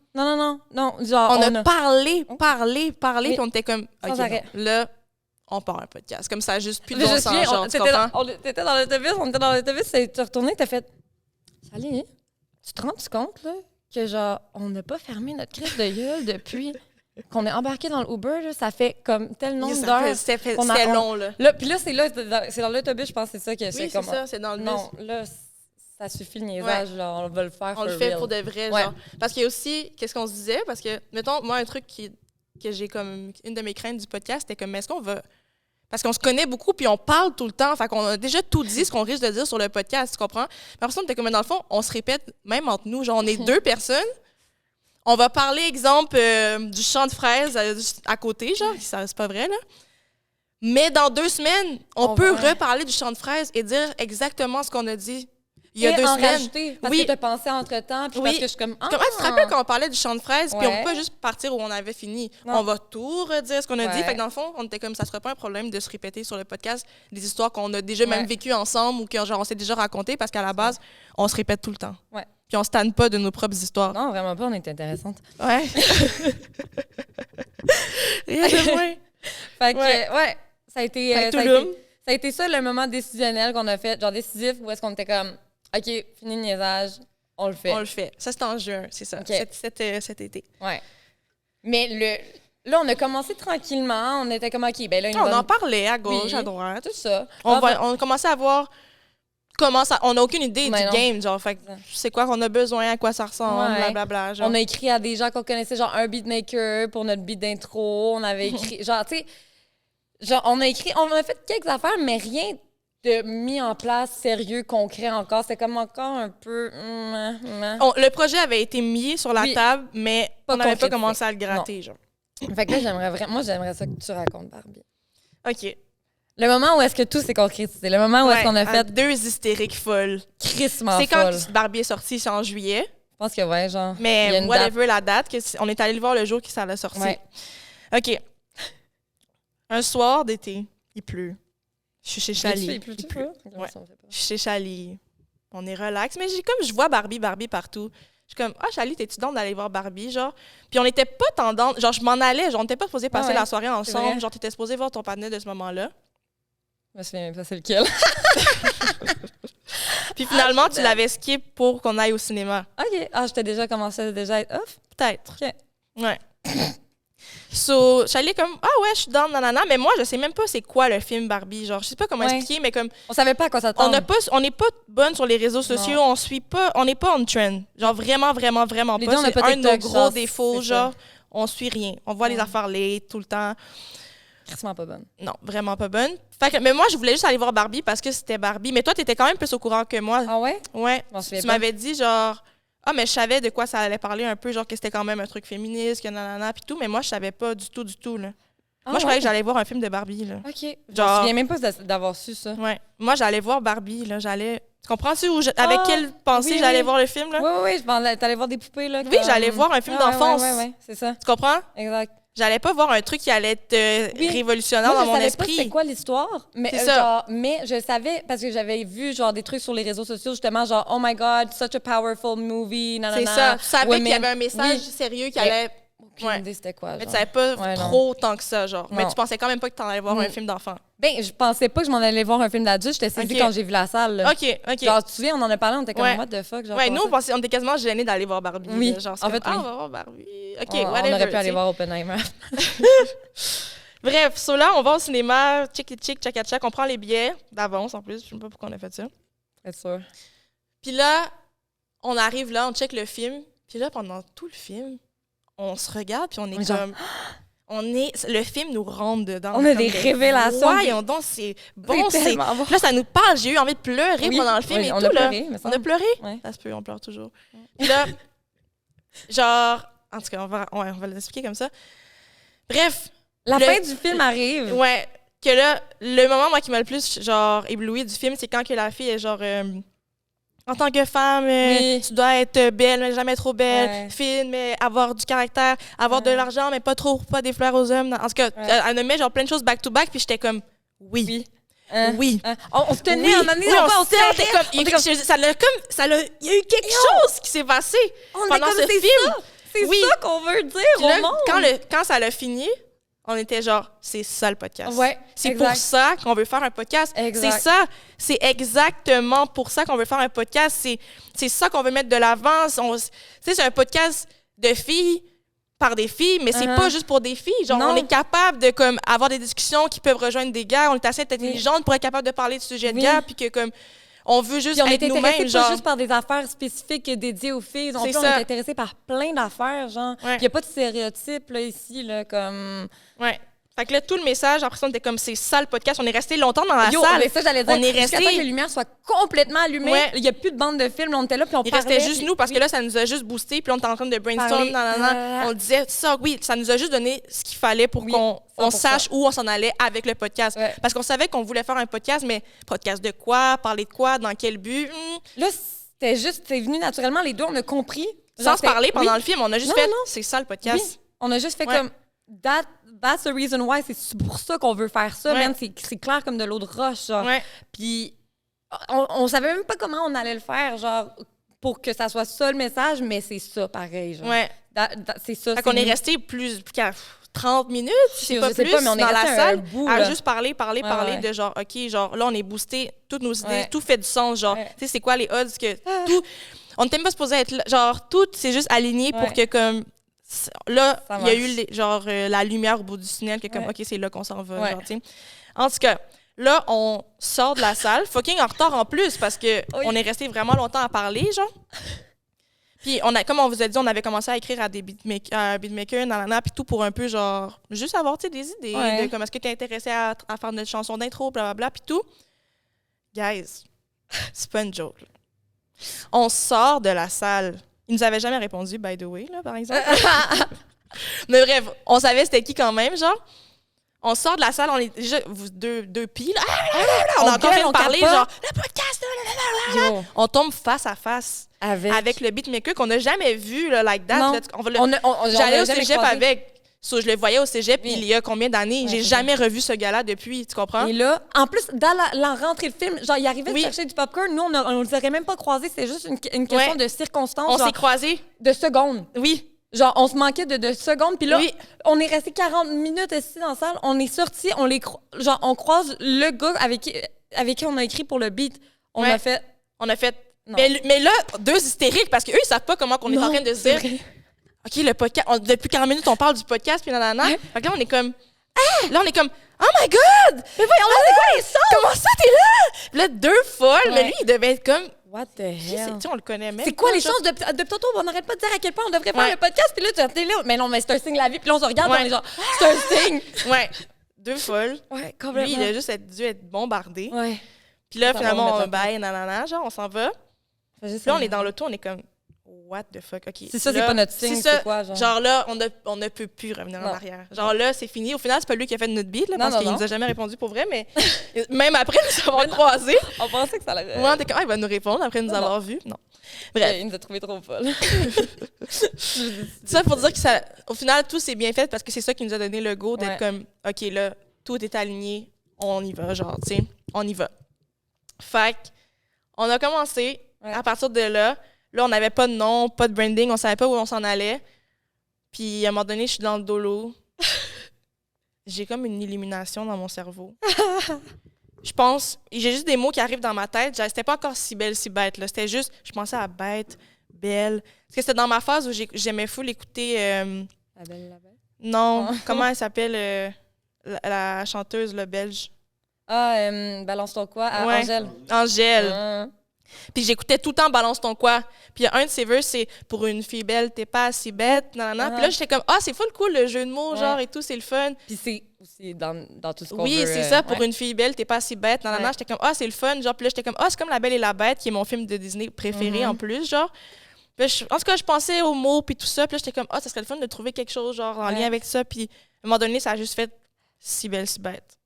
Genre, on a parlé, puis on était comme... Sans OK, arrêt. Là, on part un podcast. Comme ça, juste plus de Je bon me sens, souviens, genre, tu comprends? t'étais dans l'autobus, on était dans l'autobus, t'es retourné, t'as fait « Salut, tu te rends compte, là, que genre, on n'a pas fermé notre crise de gueule depuis qu'on est embarqué dans l'Uber, là, ça fait comme tel nombre d'heures. C'était on- long, là. Puis là, c'est dans l'autobus, je pense que c'est ça que Oui, c'est c'est comme... ça, c'est dans le bus. Non, là, ça suffit le niaisage, genre, on va le faire On le fait pour de vrai, Ouais. genre. Parce qu'il y a aussi, qu'est-ce qu'on se disait? Parce que, mettons, moi, un truc que j'ai comme... Une de mes craintes du podcast, c'était comme, est-ce qu'on va... Parce qu'on se connaît beaucoup, puis on parle tout le temps. Fait qu'on a déjà tout dit, ce qu'on risque de dire sur le podcast, tu comprends? Mais après ça, on était comme, dans le fond, on se répète, même entre nous, genre, on est 2 personnes. On va parler, exemple, du champ de fraises à côté, genre, ça, c'est pas vrai, là. Mais dans 2 semaines, on peut reparler du champ de fraises et dire exactement ce qu'on a dit il y a 2 semaines. Rajouter, parce que t'as pensé entre-temps, puis parce que je suis comme... Comment tu te rappelles quand on parlait du champ de fraises, puis on peut pas juste partir où on avait fini. Non. On va tout redire ce qu'on a dit. Fait que dans le fond, on était comme, ça serait pas un problème de se répéter sur le podcast des histoires qu'on a déjà même vécues ensemble ou qu'on genre, on s'est déjà racontées, parce qu'à la base, on se répète tout le temps. Ouais. Puis on se tanne pas de nos propres histoires. Non, vraiment pas, on est intéressante. Ouais. Rien de moins. Fait que, ça a été... ça a été ça le moment décisionnel qu'on a fait, genre décisif, où est-ce qu'on était comme, OK, fini le niaisage, on le fait. On le fait. Ça, c'était en juin, c'est ça, Okay. cet été. Ouais. Mais là, on a commencé tranquillement, on était comme, OK, ben là, On en parlait à gauche, à droite. Tout ça. On a commencé à voir comment ça... On n'a aucune idée du game, genre, fait que c'est quoi qu'on a besoin, à quoi ça ressemble, blablabla. Genre. On a écrit à des gens qu'on connaissait, genre un beatmaker pour notre beat d'intro, on avait écrit, genre, tu sais, genre, on a fait quelques affaires, mais rien de mis en place, sérieux, concret encore. C'était comme encore un peu... le projet avait été mis sur la table, mais on n'avait pas commencé à le gratter, genre. Fait que là, j'aimerais ça que tu racontes, Barbie. OK. Le moment où est-ce que tout s'est concrétisé, le moment où est-ce qu'on a fait 2 hystériques folles. crissement folle. C'est quand Barbie est sorti, c'est en juillet. Je pense que ouais, genre. Mais whatever la date, on est allé le voir le jour que ça l'a sorti. Ouais. OK. Un soir d'été, il pleut. Je suis chez Chali. Il pleut. Ouais. Je suis chez Chali. On est relax. Mais je vois Barbie partout. Je suis comme, Chali, t'es-tu down d'aller voir Barbie, genre? Puis on n'était pas tendance. Genre, je m'en allais. Genre, on n'était pas supposé passer la soirée ensemble. Genre, t'étais supposé voir ton partenaire de ce moment-là. Je me souviens même pas c'est lequel. Puis finalement, tu l'avais skip pour qu'on aille au cinéma. OK. J'étais déjà commencé à déjà être off? Peut-être. OK. Ouais. So, j'allais comme, ouais, je suis down, nanana. Mais moi, je sais même pas c'est quoi le film Barbie. Genre, je sais pas comment expliquer, mais comme... On savait pas à quoi s'attendre. On n'est pas bonne sur les réseaux sociaux. On n'est pas on trend. Genre, vraiment, vraiment, vraiment pas. C'est un de nos gros défauts, genre, on suit rien. On voit les affaires late tout le temps. Vraiment pas bonne. Non, vraiment pas bonne. Fait que, mais moi, je voulais juste aller voir Barbie parce que c'était Barbie. Mais toi, t'étais quand même plus au courant que moi. Ah ouais? Ouais. Tu m'avais dit, genre... mais je savais de quoi ça allait parler un peu, genre que c'était quand même un truc féministe, que nanana, puis tout, mais moi, je savais pas du tout, là. Moi, je croyais que j'allais voir un film de Barbie, là. OK. Genre... Je me souviens même pas d'avoir su ça. Ouais. Moi, j'allais voir Barbie, là, Tu comprends-tu avec quelle pensée j'allais voir le film, là? Oui, t'allais voir des poupées, là. Oui, j'allais voir un film d'enfance. Oui, c'est ça. Tu comprends? Exact. J'allais pas voir un truc qui allait être révolutionnaire dans mon esprit. C'est quoi l'histoire, mais mais je savais parce que j'avais vu genre des trucs sur les réseaux sociaux justement genre oh my god, such a powerful movie, nanana. C'est ça. Tu savais qu'il y avait un message sérieux qui allait. Aucune idée c'était quoi. Mais tu savais pas trop tant que ça, genre. Mais tu pensais quand même pas que tu en allais voir un film d'enfant. Ben, je pensais pas que je m'en allais voir un film d'adulte. J'étais saisie quand j'ai vu la salle. Là. OK. Genre, tu te souviens, on en a parlé, on était comme what the fuck. Genre, nous, on était quasiment gênés d'aller voir Barbie. Oui, genre, en fait, on va voir Barbie. OK, on aurait pu aller voir Oppenheimer. Bref, là, on va au cinéma, tchak, on prend les billets d'avance en plus. Je sais pas pourquoi on a fait ça. C'est sûr. Puis là, on arrive là, on check le film. Puis là, pendant tout le film, on se regarde, puis on est comme... Le film nous rentre dedans. On a des révélations. Voyons donc, c'est bon. Là, ça nous parle. J'ai eu envie de pleurer pendant le film et tout. On a pleuré. Ouais. Ça se peut, on pleure toujours. Puis là, genre... En tout cas, on va l'expliquer comme ça. Bref. La fin du film arrive. Ouais. Que là, le moment, moi, qui m'a le plus, genre, ébloui du film, c'est quand que la fille est genre... en tant que femme, tu dois être belle, mais jamais trop belle. Fine, mais avoir du caractère. Avoir de l'argent, mais pas des fleurs aux hommes. En tout cas, elle me met genre plein de choses back-to-back, puis j'étais comme, oui. On se tenait en année. On se tenait. Il y a eu quelque chose qui s'est passé pendant ce film. C'est ça qu'on veut dire au monde. Quand ça l'a fini, on était genre, c'est ça le podcast. Ouais, c'est exact. pour ça qu'on veut faire un podcast. Exact. C'est ça. C'est exactement pour ça qu'on veut faire un podcast. C'est ça qu'on veut mettre de l'avant. C'est un podcast de filles par des filles, mais c'est pas juste pour des filles. Genre, Non. on est capable de comme avoir des discussions qui peuvent rejoindre des gars. On est assez intelligente pour être capable de parler de sujets de gars, puis que comme on veut juste Puis on être est intéressé nous-mêmes, pas genre. juste par des affaires spécifiques dédiées aux filles. On C'est est ça. intéressé par plein d'affaires, genre. Ouais. Il y a pas de stéréotypes, là, ici, là, comme... Ouais. Fait que là, tout le message, après ça, on était comme, c'est ça le podcast. On est resté longtemps dans la Yo, salle. mais ça, j'allais dire, On est jusqu'à resté- temps que les lumières soient complètement allumées. Ouais. Il y a plus de bande de films, on était là, puis on Il parlait. restait juste nous parce que là, ça nous a juste boosté. Puis là, on était en train de brainstorm. Parler. On disait ça, oui, ça nous a juste donné ce qu'il fallait pour Oui, qu'on 100%. sache où on s'en allait avec le podcast. Ouais. Parce qu'on savait qu'on voulait faire un podcast, mais podcast de quoi, parler de quoi, dans quel but. Là, c'est venu naturellement, les deux, on a compris. Sans se parler pendant oui. le film, on a juste Non, fait, non. c'est ça le podcast. Oui. On a juste fait Ouais. comme that's the reason why, c'est pour ça qu'on veut faire ça, Ouais. man. C'est clair comme de l'eau de roche, genre. Ouais. Puis on savait même pas comment on allait le faire, genre, pour que ça soit ça le message, mais c'est ça pareil, genre. Ouais. C'est ça. Fait qu'on est nous. resté plus qu'à 30 minutes, je sais pas Je sais plus, pas, mais on est dans la resté un salle, bout, à là. juste parler ouais. de genre, OK, genre, là, on est boosté, toutes nos idées, Ouais. tout fait du sens, genre, Ouais. tu sais, c'est quoi les odds que tout... On n'était même pas supposé être là, genre, tout c'est juste aligné pour Ouais. que, comme, là, Ça il y a marche. eu, genre, la lumière au bout du tunnel, que comme, Ouais. OK, c'est là qu'on s'en va, Ouais. genre, tu sais. En tout cas, là, on sort de la salle, fucking en retard en plus, parce que Oui. on est resté vraiment longtemps à parler, genre. Puis, comme on vous a dit, on avait commencé à écrire à des beatmakers, nanana, puis tout pour un peu, genre, juste avoir, tu sais, des idées Ouais. de comme est-ce que tu es intéressé à faire notre chanson d'intro, blablabla, puis tout. Guys, c'est pas une joke, là. On sort de la salle. Ils nous avaient jamais répondu, by the way, là, par exemple. Mais bref, on savait c'était qui quand même, genre. On sort de la salle, on est déjà deux piles. On a encore gueule, fait on parler, capote. genre, le podcast, Yo, on tombe face à face avec le beatmaker qu'on n'a jamais vu, là, like that. Non. Là, on j'allais l'a au jamais cégep croisé. avec. So, je le voyais au cégep Oui. il y a combien d'années? Ouais, J'ai c'est jamais revu ce gars-là depuis, tu comprends? Et là, en plus, dans la rentrée de film, genre, il arrivait Oui. de chercher du popcorn. Nous, on les aurait même pas croisés. C'était juste une question Ouais. de circonstances, On genre, s'est croisés. de secondes. Oui. Genre, on se manquait de secondes. Puis là, Oui. on est resté 40 minutes assis dans la salle. On est sortis, genre, on croise le gars avec qui on a écrit pour le beat. On Ouais. a fait... On a fait. Non. Mais là, deux hystériques, parce qu'eux, ils savent pas comment on est en Non, train de se c'est dire. vrai. OK, le podcast, depuis 40 minutes, on parle du podcast, puis nanana. Ouais. Fait que là, on est comme. Ah! Là, on est comme. Oh my God! Mais voyons, c'est quoi les sons? Comment ça, t'es là? Puis là, deux folles, mais Ouais. lui, il devait être comme. What the Tu hell? sais, on le connaît même. C'est quoi pas, les genre. chances depuis tantôt? On n'arrête pas de dire à quel point on devrait faire Ouais. le podcast. Puis là, t'es là. Mais non, mais c'est un signe de la vie. Puis là, on se regarde. Ouais. On est genre, c'est un signe. Ouais. Deux folles. Ouais, Lui, complètement. il a juste dû être bombardé. Ouais. Puis là, Ça va, finalement, on on met pas bye, nanana, genre, on s'en va. Puis là, on est dans l'auto, on est comme. What the fuck, OK. C'est ça, c'est Là, pas notre signe, ça. c'est quoi, genre? Genre là, on ne peut plus revenir en Non. arrière. Genre là, c'est fini. Au final, c'est pas lui qui a fait notre beat, là, Non, parce non, qu'il non. nous a jamais répondu pour vrai, mais même après nous avoir croisés, On pensait que ça allait. moi, on était comme, ah, il va nous répondre après nous Non, avoir vus. Non. Bref, Il nous a trouvé trop folle. ça pour dire que ça, au final, tout s'est bien fait parce que c'est ça qui nous a donné le go d'être Ouais. comme, OK, là, tout est aligné, on y va, genre, tu sais, on y va. Fait que, on a commencé, Ouais. à partir de là, on n'avait pas de nom, pas de branding, on savait pas où on s'en allait. Puis, à un moment donné, je suis dans le dolo. J'ai comme une illumination dans mon cerveau. Je pense, j'ai juste des mots qui arrivent dans ma tête. C'était pas encore si belle, si bête, là. C'était juste, je pensais à bête, belle. Parce que c'était dans ma phase où j'aimais full écouter... La belle, la belle. non, Oh. comment elle s'appelle, la chanteuse, le belge? Ah, balance ton quoi? À Ouais. Angèle. Angèle. Ah. Puis j'écoutais tout le temps Balance ton quoi. Puis il y a un de ses vœux, c'est pour une fille belle, t'es pas si bête, nanana. Puis là, j'étais comme, ah, c'est full cool le jeu de mots, Ouais. genre et tout, c'est le fun. Puis c'est aussi dans tout ce qu'on Oui, veut. c'est ça, pour ouais. une fille belle, t'es pas si bête, nanana. Ouais. J'étais comme, ah, c'est le fun. Genre, puis là, j'étais comme, ah, c'est comme La Belle et la Bête, qui est mon film de Disney préféré en plus, genre. Puis là, en tout cas, je pensais aux mots, puis tout ça. Puis là, j'étais comme, ah, ça serait le fun de trouver quelque chose, genre, en Ouais. lien avec ça. Puis à un moment donné, ça a juste fait si belle, si bête.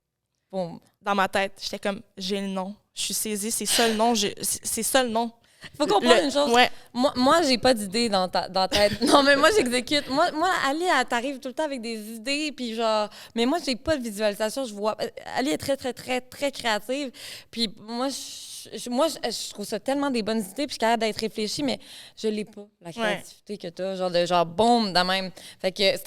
Boum. Dans ma tête, j'étais comme, j'ai le nom. Je suis saisie, c'est ça le nom. C'est ça le nom. Faut comprendre une chose. Ouais. Moi j'ai pas d'idée dans la tête. Non, mais moi, j'exécute. Moi, Ali, elle t'arrive tout le temps avec des idées, puis genre... Mais moi, j'ai pas de visualisation, je vois... Ali est très, très, très, très créative, puis moi, je trouve ça tellement des bonnes idées, puis je suis capable d'être réfléchie, mais je l'ai pas, la créativité que t'as, genre boum, de même. Fait que,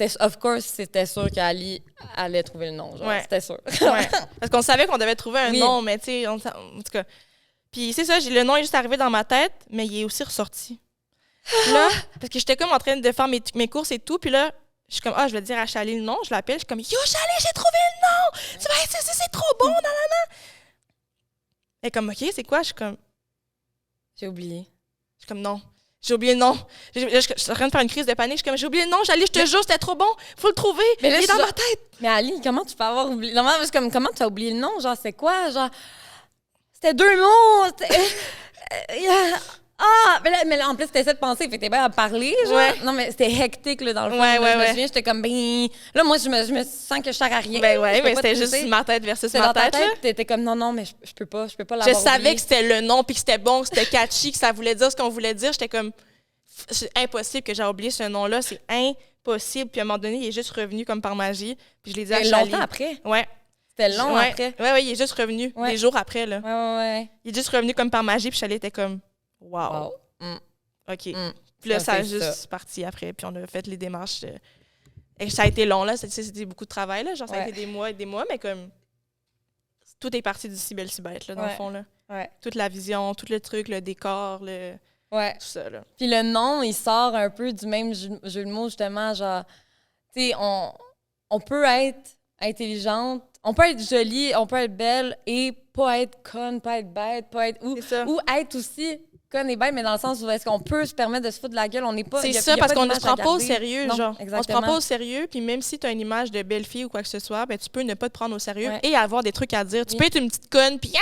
c'était sûr qu'Ali allait trouver le nom, genre, c'était sûr. Ouais. Parce qu'on savait qu'on devait trouver un nom, mais tu sais, en tout cas... Puis c'est ça, le nom est juste arrivé dans ma tête, mais il est aussi ressorti. Là, parce que j'étais comme en train de faire mes courses et tout, puis là, je suis comme, je vais dire à Chaly le nom, je l'appelle, je suis comme, yo, Chaly, j'ai trouvé le nom! Tu vas essayer, c'est trop bon, nanana! Elle est comme, OK, c'est quoi? Je suis comme, j'ai oublié. Je suis comme, non, j'ai oublié le nom. Je suis en train de faire une crise de panique, je suis comme, j'ai oublié le nom, Chaly, je te jure, c'était trop bon, faut le trouver, mais là, il est dans ma tête! Mais Ali, comment tu peux avoir oublié? Non, mais comme, comment tu as oublié le nom? Genre, c'est quoi? Genre, c'était 2 mots! Mais là, en plus, t'essaies de penser, fait que t'es bien à parler, genre. Ouais. Non, mais c'était hectique, là, dans le fond. Je me souviens, j'étais comme, là, moi, je me sens que je sers à rien. Ben ouais, mais c'était juste ma tête versus ma tête. Dans ta tête, t'étais comme, non, mais je peux pas l'avoir. Je savais que c'était le nom, puis que c'était bon, que c'était catchy, que ça voulait dire ce qu'on voulait dire. J'étais comme, c'est impossible que j'ai oublié ce nom-là, c'est impossible. Puis à un moment donné, il est juste revenu comme par magie. Puis je l'ai dit à Chaly. Longtemps après? Ouais. C'était long après? Ouais, il est juste revenu, des jours après, là. Ouais. Il est juste revenu comme par magie, puis Chaly était comme, wow. OK. Puis là, ça a juste parti après, puis on a fait les démarches. Et ça a été long, là. C'était beaucoup de travail, là. Genre, ça a été des mois et des mois, mais comme... Tout est parti du si belle, si bête, là, dans le fond, là. Ouais. Toute la vision, tout le truc, le décor, tout ça, là. Puis le nom, il sort un peu du même jeu de mots, justement, genre... Tu sais, on peut être intelligente, on peut être jolie, on peut être belle et pas être conne, pas être bête, pas être... Ou être aussi... conne et bête, mais dans le sens où est-ce qu'on peut se permettre de se foutre de la gueule, on n'est pas... C'est ça, parce qu'on ne se prend pas au sérieux, genre. On se prend pas au sérieux, puis même si tu as une image de belle fille ou quoi que ce soit, ben tu peux ne pas te prendre au sérieux et avoir des trucs à dire. Tu peux être une petite conne, puis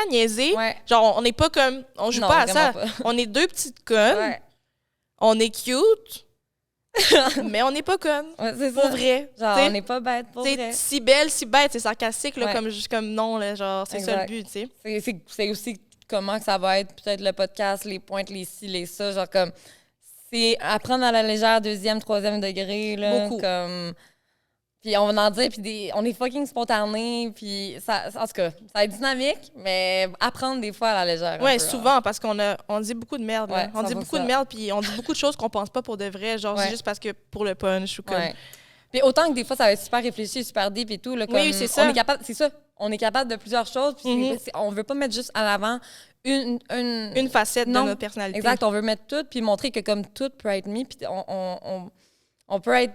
niaiser. Genre, on n'est pas comme... On joue pas à ça. Pas. On est 2 petites connes. On est cute, mais on n'est pas conne. C'est pour vrai. Genre, on n'est pas bête, pour vrai. Si belle, si bête, c'est sarcastique, là, comme non, là, genre, c'est ça le but, tu sais. C'est aussi... comment que ça va être, peut-être le podcast, les pointes, les ci, les ça, genre comme... C'est apprendre à la légère, 2e, 3e degré, là. Beaucoup. Comme... Puis on va en dire, puis on est fucking spontané, puis ça, en tout cas, ça va être dynamique, mais apprendre des fois à la légère. Ouais, souvent, parce qu'on dit beaucoup de merde, là. On dit beaucoup de merde, puis on dit beaucoup de choses qu'on pense pas pour de vrai, genre c'est juste parce que pour le punch ou comme... Puis autant que des fois, ça va être super réfléchi, super deep et tout, là, comme... Oui, c'est ça. On est capable, c'est ça. On est capable de plusieurs choses. Puis on veut pas mettre juste en avant une facette de notre personnalité. Exact. On veut mettre tout, puis montrer que comme tout peut être mis, puis on peut être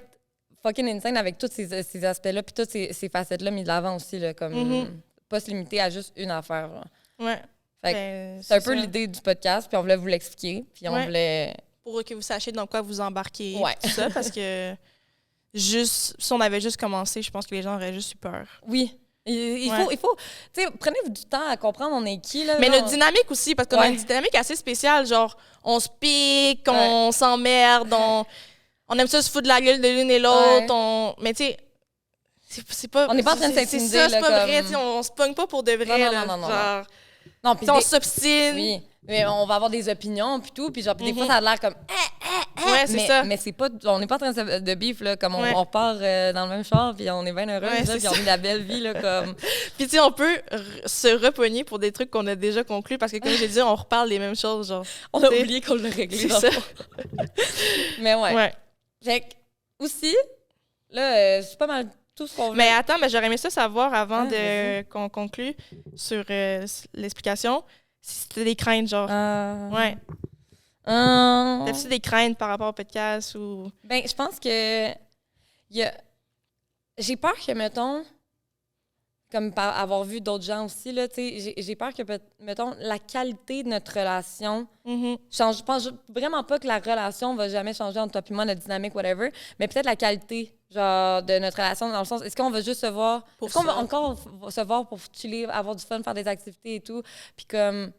fucking insane avec tous ces aspects-là, puis toutes ces facettes-là mis de l'avant aussi, là, comme pas se limiter à juste une affaire. Genre. Ouais. Fait que c'est un peu l'idée du podcast, puis on voulait vous l'expliquer, puis on voulait... Pour que vous sachiez dans quoi vous embarquez, tout ça, parce que si on avait juste commencé, je pense que les gens auraient juste eu peur. Oui. Il faut, tu sais, prenez du temps à comprendre on est qui, là. Mais notre dynamique aussi, parce qu'on a une dynamique assez spéciale, genre, on se pique, on s'emmerde, on aime ça se foutre de la gueule de l'une et l'autre, mais tu sais, c'est pas... On n'est pas en train de s'intimider, là, c'est pas vrai, on se pogne pas pour de vrai, non. Genre, non, on s'obstine. Oui, mais on va avoir des opinions, puis tout, puis genre, des fois, ça a l'air comme... Ouais, c'est ça. Mais c'est pas, on n'est pas en train de beef, là, comme on part dans le même char, puis on est bien heureux, puis on vit la belle vie, là, comme... Puis tu sais, on peut se repogner pour des trucs qu'on a déjà conclus, parce que comme j'ai dit, on reparle les mêmes choses, genre... On a oublié qu'on l'a réglé. C'est ça. Mais ouais. Fait que, aussi, là, c'est pas mal tout ce qu'on veut. Mais attends, j'aurais aimé ça savoir, avant qu'on conclue sur l'explication, si c'était des craintes, genre... Ouais. T'as-tu des craintes par rapport au podcast ou... Ben, je pense que j'ai peur que, mettons, comme par avoir vu d'autres gens aussi, là, tu sais, j'ai peur que, mettons, la qualité de notre relation change. Je pense vraiment pas que la relation va jamais changer entre toi et moi, notre dynamique, whatever, mais peut-être la qualité, genre, de notre relation, dans le sens, est-ce qu'on va juste se voir... Est-ce qu'on va encore se voir pour chiller, avoir du fun, faire des activités et tout, puis comme...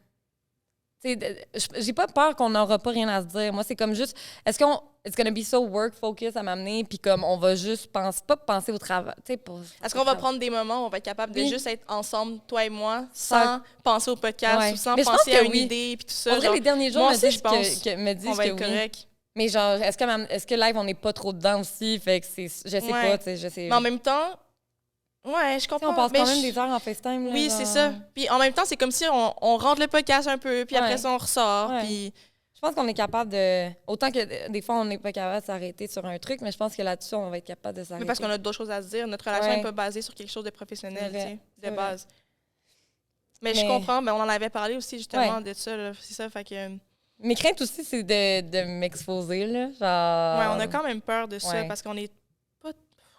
j'ai pas peur qu'on n'aura pas rien à se dire. Moi, c'est comme juste, est-ce qu'on, it's gonna be so work focus à m'amener, puis comme on va juste pas penser au travail. Est-ce qu'on va prendre des moments où on va être capable de juste être ensemble, toi et moi, sans penser au podcast ou sans penser à une idée, puis tout ça. En vrai, les derniers jours, moi me aussi, disent je pense me disent qu'on va que être correct. Mais genre, est-ce que live, on n'est pas trop dedans aussi? Fait que je sais pas, tu sais, je sais. Mais en même temps, ouais, je comprends. On passe quand même des heures en FaceTime. Là, oui, genre. c'est ça. Puis en même temps, c'est comme si on rentre le podcast un peu, puis après ça, on ressort. Ouais. Puis... Je pense qu'on est capable de... Autant que des fois, on n'est pas capable de s'arrêter sur un truc, mais je pense que là-dessus, on va être capable de s'arrêter. Mais parce qu'on a d'autres choses à se dire. Notre relation n'est pas basée sur quelque chose de professionnel, tu sais, de base. Mais je comprends, mais on en avait parlé aussi, justement, de ça. Là. C'est ça, fait que... Mes craintes aussi, c'est de m'exposer, là. Genre... Ouais, on a quand même peur de ça, parce qu'on est pas...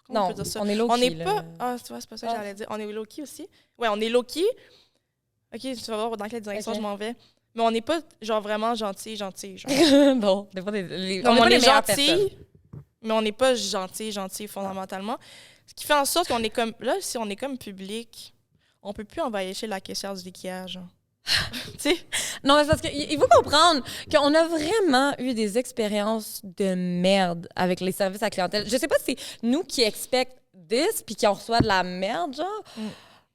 Comment on peut dire ça? On est low-key, on n'est pas... Ah, tu vois, c'est pas ça que j'allais dire. On est low-key aussi. Ouais, on est low-key. OK, tu vas voir dans quelle direction je m'en vais. Mais on n'est pas, genre, vraiment gentil. Genre. Non, des fois, on est gentils, mais on n'est pas gentil, fondamentalement. Ce qui fait en sorte qu'on est comme... Là, si on est comme public, on peut plus envahir chez la caissière du Ikea, genre. Tu sais? Non, mais parce qu'il faut comprendre qu'on a vraiment eu des expériences de merde avec les services à clientèle. Je sais pas si c'est nous qui expect this puis qu'on reçoit de la merde, genre.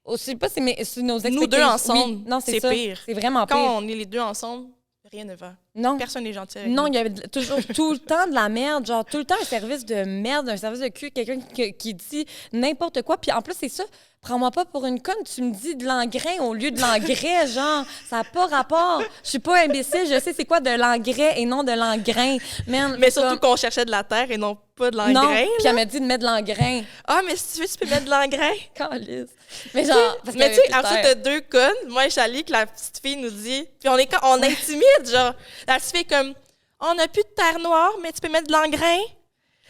Je sais pas si c'est nos expectations. Nous deux ensemble, oui. Non, c'est pire. C'est vraiment pire. Quand on est les deux ensemble, rien ne va. Non. Personne n'est gentil avec nous. nous. Il y avait toujours tout le temps de la merde, genre tout le temps un service de merde, un service de cul, quelqu'un qui dit n'importe quoi. Puis en plus, c'est ça. Prends-moi pas pour une conne, tu me dis de l'engrais au lieu de l'engrais, genre, ça n'a pas rapport. Je suis pas imbécile, je sais c'est quoi de l'engrais et non de l'engrain. Mais surtout qu'on cherchait de la terre et non pas de l'engrain. Non, puis elle m'a dit de mettre de l'engrain. Ah, mais si tu veux, tu peux mettre de l'engrain. Calisse. Mais genre, parce mais tu sais, après, t'as deux connes. Moi et Charlie, que la petite fille nous dit, puis on intimide, genre. La petite fille est comme, on n'a plus de terre noire, mais tu peux mettre de l'engrain.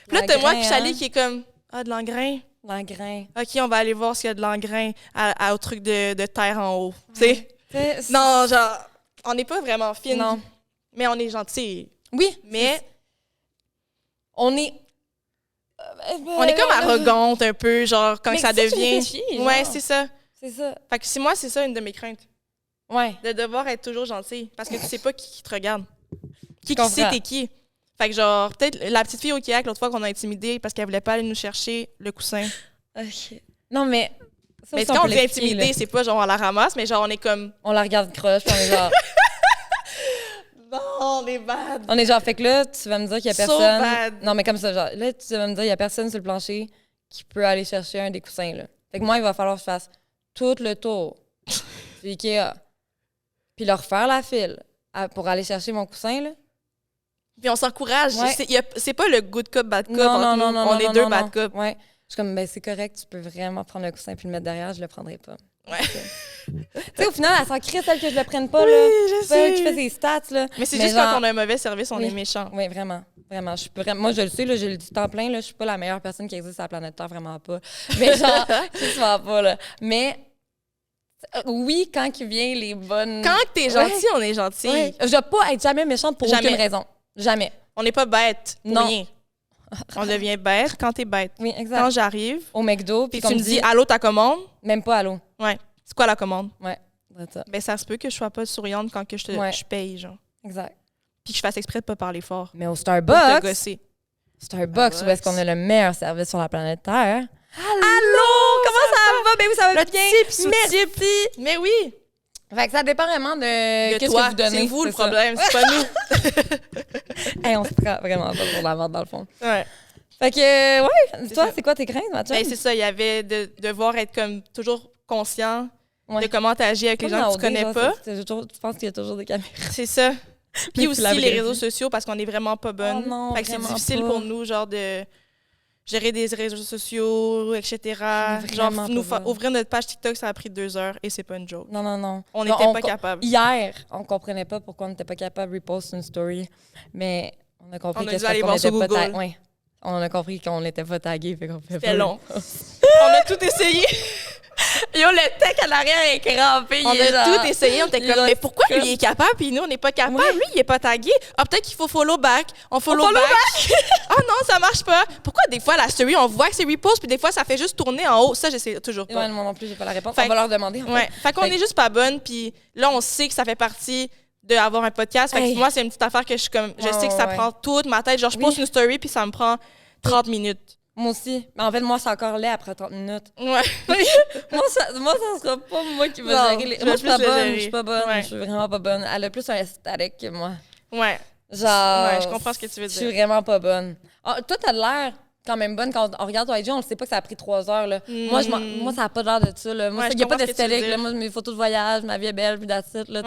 Puis là, t'as moi et Charlie qui est comme, ah, de l'engrain. L'engrain. OK, on va aller voir s'il y a de l'engrain au truc de terre en haut. Tu sais? Non, genre, on n'est pas vraiment fine. Non. Mais on est gentil. Oui. Mais. On est comme arrogante un peu, genre, quand ça devient. Ouais, c'est ça. C'est ça. Fait que moi, c'est ça une de mes craintes. Ouais. De devoir être toujours gentil. Parce que tu sais pas qui te regarde. Qui sait t'es qui. Fait que genre, peut-être la petite fille au kayak, l'autre fois qu'on a intimidé parce qu'elle voulait pas aller nous chercher le coussin. OK. Non, mais... Mais quand on dit intimider, c'est pas genre on la ramasse, mais genre on est comme... On la regarde croche, puis on est genre... Non, on est bad. On est genre, fait que là, tu vas me dire qu'il y a personne... So bad. Non, mais comme ça, genre, là, tu vas me dire qu'il y a personne sur le plancher qui peut aller chercher un des coussins, là. Fait que moi, il va falloir que je fasse tout le tour du Ikea, puis leur faire la file pour aller chercher mon coussin, là. Puis on s'encourage. Ouais. C'est pas le good cop, bad cop. Non, on est deux bad cop. Ouais. Je suis comme, ben c'est correct, tu peux vraiment prendre le coussin puis le mettre derrière, je le prendrai pas. Ouais. Tu sais, au final, elle s'en crie celle que je le prenne pas, oui, là. Je sais. Qui fait ses stats, là. Mais c'est juste genre... quand on a un mauvais service, on est méchant. Oui, vraiment. Vraiment. Moi, je le sais, là, je le dis temps plein, là, je suis pas la meilleure personne qui existe sur la planète Terre, vraiment pas. Mais genre, je suis pas, là. Mais... Oui, quand il vient les bonnes... Quand t'es gentil, on est gentil. Ouais. Je vais pas être jamais méchante pour aucune raison. Jamais. On n'est pas bête pour non. rien. On devient bête quand t'es bête. Oui, exact. Quand j'arrive au McDo, puis tu me dis allô ta commande. Même pas allô. Ouais. C'est quoi la commande? Ouais. C'est ça. Ben ça se peut que je sois pas souriante quand que je paye, genre. Exact. Puis que je fasse exprès de pas parler fort. Mais au Starbucks, où est-ce qu'on a le meilleur service sur la planète Terre? Allô! Comment ça va? Ben oui, ça va bien. Merci. Mais oui. Fait que ça dépend vraiment de qu'est-ce toi, que vous donnez. C'est vous le problème, c'est pas nous. Hey, on se prend vraiment pas pour la vente, dans le fond. Ouais. Fait que, ouais, toi, c'est quoi tes craintes, Mathieu? Ben, c'est ça, il y avait de devoir être comme toujours conscient de comment t'agis avec les gens que tu connais pas. Je pense qu'il y a toujours des caméras. C'est ça. Puis aussi les réseaux sociaux, parce qu'on est vraiment pas bonne. Oh non, fait que c'est difficile pour nous, genre, de gérer des réseaux sociaux, etc. Genre, ouvrir notre page TikTok, ça a pris 2 heures et c'est pas une joke. Non. On n'était pas capable. Hier, on comprenait pas pourquoi on n'était pas capable de repost une story, mais on a compris que c'est parce qu'on était pas tagués. Ouais. On a compris qu'on n'était pas tagués, fait qu'on pouvait pas. C'était long. On a tout essayé. Yo, le tech à l'arrière-écran, on a tout essayé, on était comme, mais pourquoi lui il est capable puis nous on n'est pas capable? Lui il est pas tagué. Ah, peut-être qu'il faut follow back. On follow back. Ah non, ça marche pas. Pourquoi des fois la story, on voit que c'est repost puis des fois ça fait juste tourner en haut? Ça, je sais toujours pas. Ouais, moi non plus, j'ai pas la réponse. On va leur demander. Fait qu'on est juste pas bonne puis là, on sait que ça fait partie d'avoir un podcast. Fait que moi, c'est une petite affaire que je suis comme... Je sais que ça prend toute ma tête. Genre, je poste une story, puis ça me prend 30 minutes. Moi aussi. Mais en fait, moi, c'est encore laid après 30 minutes. Ouais. moi, ça sera pas moi qui vais gérer les... Moi, je suis pas bonne. Ouais. Je suis vraiment pas bonne. Elle a plus un static que moi. Ouais. Genre... Ouais, je comprends ce que tu veux dire. Je suis vraiment pas bonne. Ah, toi, t'as de l'air quand même bonne. Quand on regarde ton IG, on le sait pas que ça a pris 3 heures. Là. Moi, ça a pas l'air de ça. Là. Moi, il n'y a pas d'esthétique. Moi, mes photos de voyage, ma vie est belle, puis that's it. Là,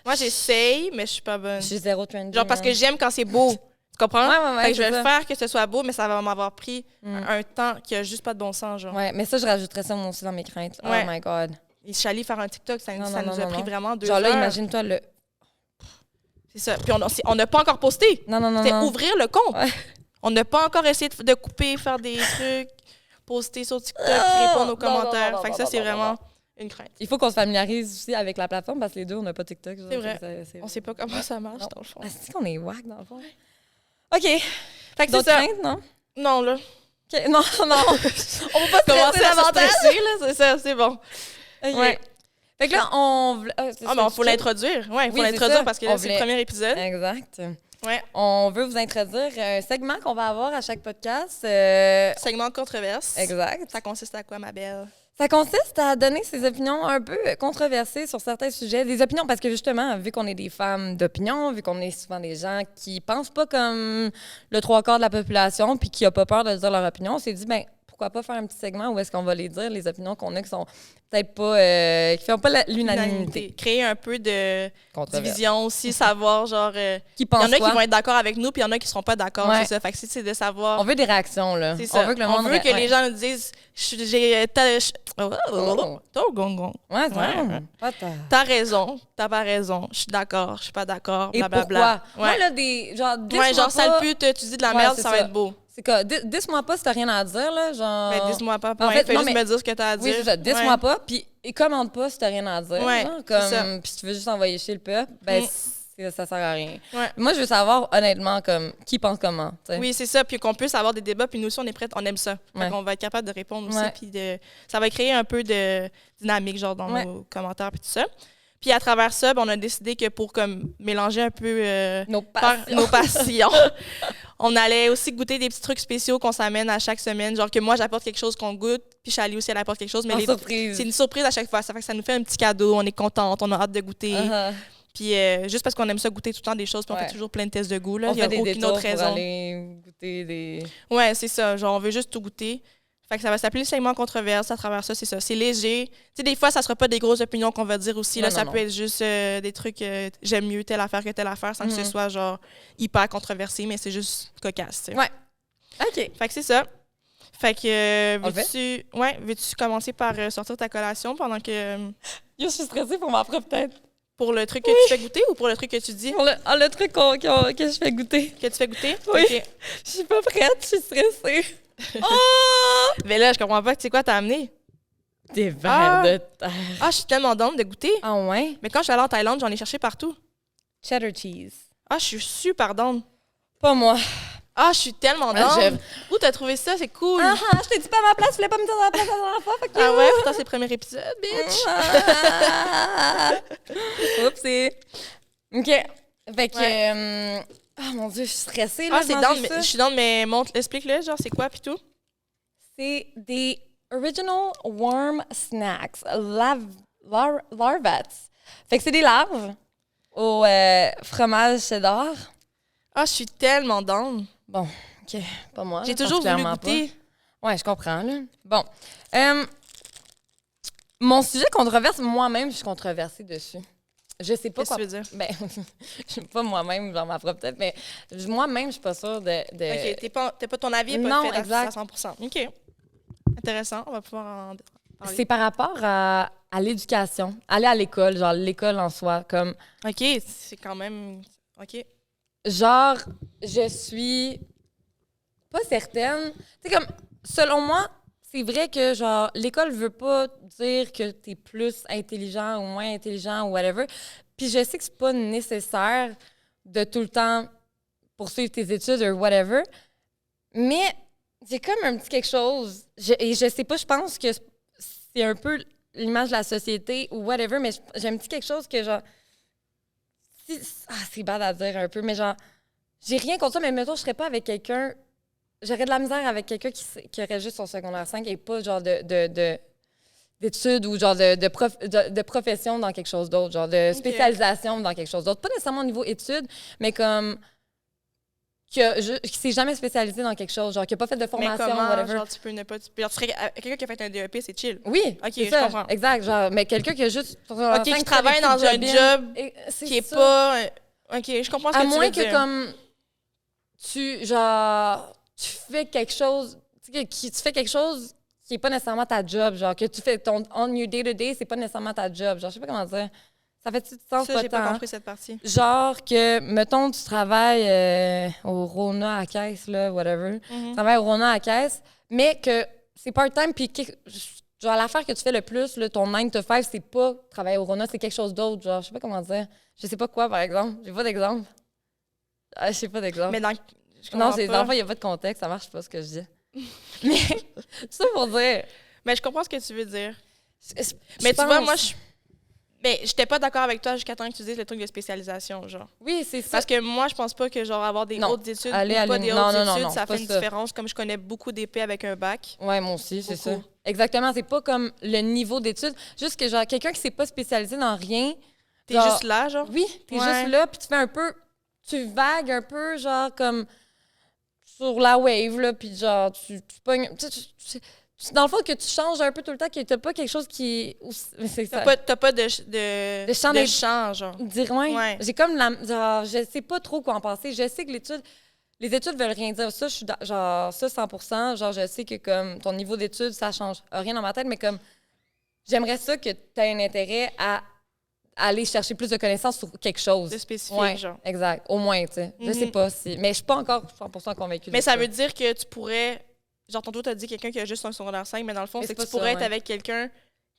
moi, j'essaye, mais je suis pas bonne. Je suis zéro trendy. Genre, parce que j'aime quand c'est beau. Tu comprends? Ouais, fait que je vais faire que ce soit beau, mais ça va m'avoir pris un temps qui a juste pas de bon sens, genre. Ouais, mais ça, je rajouterais ça moi aussi dans mes craintes. Oh my God. Et je suis allée faire un TikTok, ça nous a pris vraiment 2 heures. Genre là, imagine-toi le... C'est ça. Puis on n'a pas encore posté. Non. C'était ouvrir le compte. Ouais. On n'a pas encore essayé de couper, faire des trucs, poster sur TikTok, répondre aux commentaires. Fait que ça, c'est vraiment une crainte. Il faut qu'on se familiarise aussi avec la plateforme parce que les deux, on n'a pas TikTok. C'est vrai. On sait pas comment ça marche, dans le fond. Est-ce qu'on est wack, dans le fond? OK. Fait que c'est ça. Craintes, non? Non, là. OK. Non. On va pas commencer à stresser, là. C'est ça, c'est bon. OK. Ouais. Fait que là, mais il faut l'introduire. Ouais, il faut l'introduire parce que là, c'est le premier épisode. Exact. Ouais. On veut vous introduire un segment qu'on va avoir à chaque podcast. Segment de controverse. Exact. Ça consiste à quoi, ma belle? Ça consiste à donner ses opinions un peu controversées sur certains sujets. Des opinions, parce que justement, vu qu'on est des femmes d'opinion, vu qu'on est souvent des gens qui pensent pas comme le 3/4 de la population puis qui n'ont pas peur de dire leur opinion, on s'est dit, pourquoi pas faire un petit segment où est-ce qu'on va les dire, les opinions qu'on a qui sont peut-être pas... qui font pas l'unanimité. Créer un peu de division aussi, savoir genre... qui pensent il y en a qui vont être d'accord avec nous, puis il y en a qui seront pas d'accord, c'est ça. Fait que c'est de savoir... On veut des réactions, là. C'est ça. On veut que les gens nous disent... Ouais. T'as raison, t'as pas raison, je suis d'accord, je suis pas d'accord, blablabla. Moi, là, genre, sale pute, tu dis de la merde, ça va être beau. C'est quoi? Dis-moi pas si t'as rien à dire, là, genre... Ben, dis-moi pas, point. En fait, fais juste me dire ce que t'as à dire. Oui, c'est ça. Dis-moi pas, puis commente pas si t'as rien à dire. Ouais, genre, comme, puis si tu veux juste envoyer chez le peuple, ça sert à rien. Ouais. Moi, je veux savoir, honnêtement, comme qui pense comment, t'sais. Oui, c'est ça, puis qu'on puisse avoir des débats, puis nous aussi, on est prêts, on aime ça. Fait qu'on va être capable de répondre aussi, puis ça va créer un peu de dynamique, genre, dans nos commentaires, puis tout ça. Puis à travers ça, on a décidé que pour comme mélanger un peu nos passions, on allait aussi goûter des petits trucs spéciaux qu'on s'amène à chaque semaine. Genre que moi, j'apporte quelque chose qu'on goûte, puis Charlie aussi, elle apporte quelque chose. Mais c'est une surprise à chaque fois. Ça fait que ça nous fait un petit cadeau. On est contente, on a hâte de goûter. Puis juste parce qu'on aime ça goûter tout le temps des choses, puis on fait toujours plein de tests de goût. Là. Il y a aucune autre raison. Pour aller goûter des... Ouais, c'est ça. Genre, on veut juste tout goûter. Fait que ça va s'appeler le segment controverse. À travers ça, c'est ça. C'est léger. Tu sais, des fois, ça sera pas des grosses opinions qu'on va dire aussi. Là, ça peut être juste des trucs j'aime mieux telle affaire que telle affaire, sans que ce soit genre hyper controversé, mais c'est juste cocasse. T'sais. Ouais. OK. Fait que c'est ça. Fait que veux-tu commencer par sortir ta collation pendant que. Yo, je suis stressée pour ma propre tête. Pour le truc que tu fais goûter ou pour le truc que tu dis? Pour le truc que je fais goûter. Que tu fais goûter? Oui. Okay. Je suis pas prête, je suis stressée. Oh! Mais là, je comprends pas. Tu sais quoi t'as amené? Des verres de terre. Ah, je suis tellement down de goûter. Ah ouais? Mais quand je suis allée en Thaïlande, j'en ai cherché partout. Cheddar cheese. Ah, je suis super down. Pas moi. Ah, je suis tellement down. Où t'as trouvé ça? C'est cool. Je t'ai dit pas à ma place, tu voulais pas me dire à la place la dernière fois. Ah ouais? Pourtant, c'est le premier épisode, bitch. Oupsie. OK. Fait que... oh mon Dieu, je suis stressée. Là, c'est down. Je suis down, mais explique-le, genre, c'est quoi, pis tout? C'est des Original Warm Snacks. Larvettes. Fait que c'est des larves au fromage cheddar. Ah, je suis tellement down. Bon, OK, pas moi. J'ai toujours voulu goûter. Ouais, je comprends, là. Bon. Mon sujet controverse, moi-même, je suis controversée dessus. Je sais pas Qu'est-ce que tu veux dire? Ben, je suis pas moi-même, genre ma propre tête, mais moi-même, je suis pas sûre de... OK, t'es pas ton avis, pas fait à 100%. OK. Intéressant, on va pouvoir en parler. C'est par rapport à l'éducation. Aller à l'école, genre l'école en soi, comme... OK, c'est quand même... OK. Genre, je suis pas certaine. Tu sais, comme, selon moi, c'est vrai que, genre, l'école veut pas dire que t'es plus intelligent ou moins intelligent ou whatever. Puis je sais que c'est pas nécessaire de tout le temps poursuivre tes études ou whatever. Mais j'ai comme un petit quelque chose. Et je sais pas, je pense que c'est un peu l'image de la société ou whatever, mais j'ai un petit quelque chose que, genre, c'est bad à dire un peu, mais genre, j'ai rien contre ça, mais mettons, je serais pas avec quelqu'un. J'aurais de la misère avec quelqu'un qui aurait juste son secondaire 5 et pas genre d'études ou genre de profession dans quelque chose d'autre, genre de spécialisation dans quelque chose d'autre. Pas nécessairement au niveau études, mais comme qui s'est jamais spécialisé dans quelque chose, genre qui n'a pas fait de formation, mais comment, whatever. Genre, tu peux ne pas... Genre, tu serais quelqu'un qui a fait un DEP, c'est chill. Oui, OK, c'est je ça, comprends. exact. Genre, mais quelqu'un qui a juste... OK, qui travaille dans un job qui est pas... OK, je comprends ce que tu veux dire. À moins que, comme, tu fais quelque chose... Tu fais quelque chose qui n'est pas nécessairement ta job, genre, que tu fais on your day-to-day, c'est pas nécessairement ta job. Genre, je sais pas comment dire. Ça fait du sens, ça, pas j'ai tant. pas compris cette partie. Genre que, mettons, tu travailles au Rona à caisse, là, whatever. Tu travailles au Rona à caisse, mais que c'est part-time, puis genre, l'affaire que tu fais le plus, là, ton 9 to 5, c'est pas travailler au Rona, c'est quelque chose d'autre. Genre, je sais pas comment dire. Je sais pas quoi, par exemple. J'ai pas d'exemple. Ah, je sais pas d'exemple. Mais dans... Non, dans le fond, il n'y a pas de contexte, ça marche pas ce que je dis. Mais, ça pour dire. Mais je comprends ce que tu veux dire. Mais tu vois, moi, mais j'étais pas d'accord avec toi jusqu'à temps que tu dises le truc de spécialisation, genre. Oui, c'est ça. Parce que moi, je pense pas que, genre, avoir des hautes études ou pas des hautes études, ça fait une différence. Comme je connais beaucoup d'épées avec un bac. Ouais, moi aussi, c'est ça. Exactement, c'est pas comme le niveau d'études. Juste que, genre, quelqu'un qui s'est pas spécialisé dans rien... T'es juste là, genre? Oui, t'es juste là, puis tu fais un peu... Tu vagues un peu, genre, comme... sur la wave, là, puis genre, tu pognes... Dans le fond, que tu changes un peu tout le temps, que t'as pas quelque chose qui... T'as pas de champ, genre. Dire, ouais. J'ai comme genre, je sais pas trop quoi en penser. Je sais que les études veulent rien dire. Ça, je suis genre, ça, 100%. Genre, je sais que comme ton niveau d'études, ça change rien dans ma tête, mais comme j'aimerais ça que tu aies un intérêt à aller chercher plus de connaissances sur quelque chose. De spécifique, genre. Exact. Au moins, tu sais. Je sais pas si... Mais je suis pas encore 100% convaincue mais ça veut dire que tu pourrais... Genre, tantôt, t'as dit quelqu'un qui a juste un secondaire 5, mais dans le fond, c'est que tu pourrais être avec quelqu'un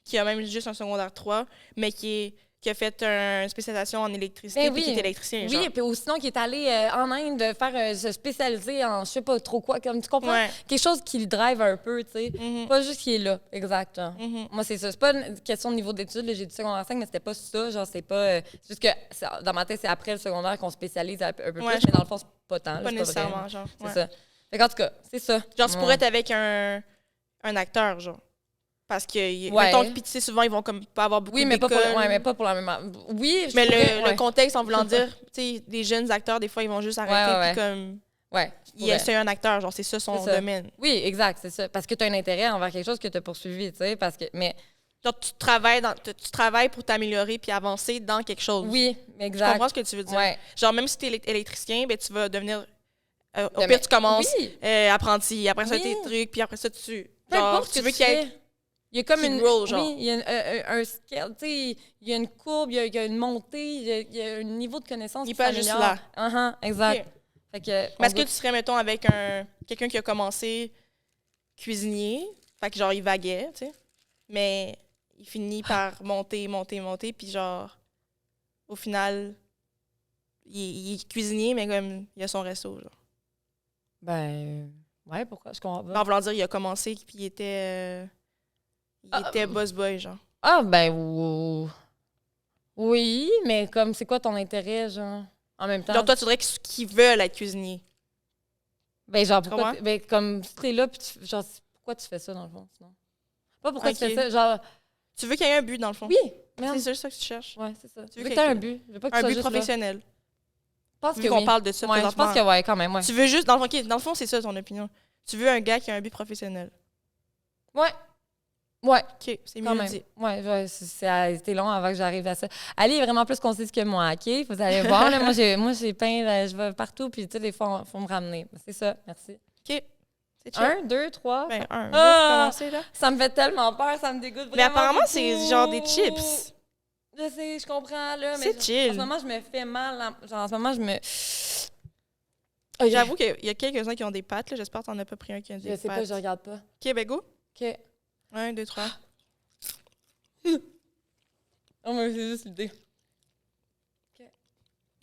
qui a même juste un secondaire 3, mais qui a fait une spécialisation en électricité, puis qui est électricien, genre. Oui, puis ou sinon qui est allé en Inde faire se spécialiser en je sais pas trop quoi, comme tu comprends? Ouais. Quelque chose qui le drive un peu, tu sais. Pas juste qui est là, exact. Moi, c'est ça. C'est pas une question de niveau d'études, j'ai dit secondaire 5, mais c'était pas ça, genre, c'est pas... c'est juste que dans ma tête, c'est après le secondaire qu'on spécialise un peu plus, mais dans le fond, c'est pas tant. Pas nécessairement, vrai. Genre. C'est ça. Fait qu'en tout cas, c'est ça. Genre, tu pourrais être avec un acteur, genre. Parce que, mettons que, tu sais, souvent, ils vont comme pas avoir beaucoup d'école. Mais pas pour la même... Oui, mais le contexte, en voulant dire, tu sais, des jeunes acteurs, des fois, ils vont juste arrêter, puis comme... Ouais. C'est un acteur, genre, c'est ça son domaine. Oui, exact, c'est ça. Parce que tu as un intérêt envers quelque chose que tu as poursuivi, tu sais, parce que... Mais... Genre, tu travailles pour t'améliorer puis avancer dans quelque chose. Oui, exact. Je comprends ce que tu veux dire. Ouais. Genre, même si tu es électricien, ben, tu vas devenir... au pire, tu commences apprenti, après ça, tes trucs, puis après ça, tu... Peu importe ce que tu veux il y a comme une rôle, genre. Oui, il y a un scale, tu sais, il y a une courbe, il y a une montée, il y a un niveau de connaissance. Il n'est pas juste là. Exact. Okay. Fait que, mais est-ce que tu serais, mettons, avec quelqu'un qui a commencé cuisinier, fait que genre, il vaguait, tu sais, mais il finit par monter, puis genre, au final, il est cuisinier, mais comme, il a son resto, genre. Ben, ouais, pourquoi? Je comprends pas. En voulant dire, il a commencé, puis il était boss boy, genre. Ah, ben, oui, mais comme, c'est quoi ton intérêt, genre, en même temps? Genre, toi, tu voudrais qu'ils veulent être cuisinier. Ben, genre, pourquoi? Ben, comme, si t'es là, puis genre, pourquoi tu fais ça, dans le fond, sinon? Pas pourquoi tu fais ça, genre... Tu veux qu'il y ait un but, dans le fond? Oui, c'est sûr ça que tu cherches. Ouais, c'est ça. Tu veux que t'aies un but. Je veux pas que un but professionnel. Je pense que qu'on parle de ça je pense que oui, quand même, ouais. Tu veux juste... Dans le fond, c'est ça, ton opinion. Tu veux un gars qui a un but professionnel. Ouais. Ouais. OK, c'est mieux dit. Ouais, ça a été long avant que j'arrive à ça. Ali est vraiment plus concise que moi, OK? Vous allez voir, là, moi, j'ai peint, je vais partout, puis tu sais, des fois, il faut me ramener. C'est ça, merci. OK. C'est 1, 2, 3. Ben, 1, commencer, là. Ça me fait tellement peur, ça me dégoûte vraiment. Mais apparemment, c'est genre des chips. Je sais, je comprends, là. C'est chill. En ce moment, je me fais mal. Genre, en ce moment, je me... J'avoue qu'il y a quelques-uns qui ont des pâtes, là. J'espère que t'en as pas pris un qui a des pâtes. Je sais pas, je regarde pas. OK, ben go. OK. 1, 2, 3. Oh, mais c'est juste l'idée. OK.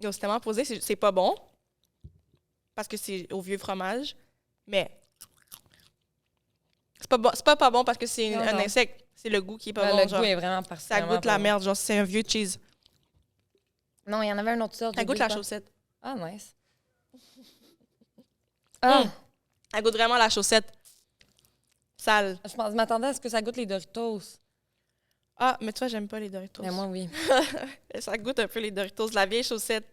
Yo, c'est tellement posé, c'est pas bon. Parce que c'est au vieux fromage. Mais c'est pas bon parce que c'est un insecte. C'est le goût qui est pas bon. Le goût est vraiment particulièrement ça goûte la merde. Genre, c'est un vieux cheese. Non, il y en avait un autre sorte. Elle goûte la chaussette. Ah, nice. Ah! Elle goûte vraiment la chaussette. Sale. Je m'attendais à ce que ça goûte les Doritos. Ah, mais tu vois, j'aime pas les Doritos. Mais moi, oui. Ça goûte un peu les Doritos, la vieille chaussette.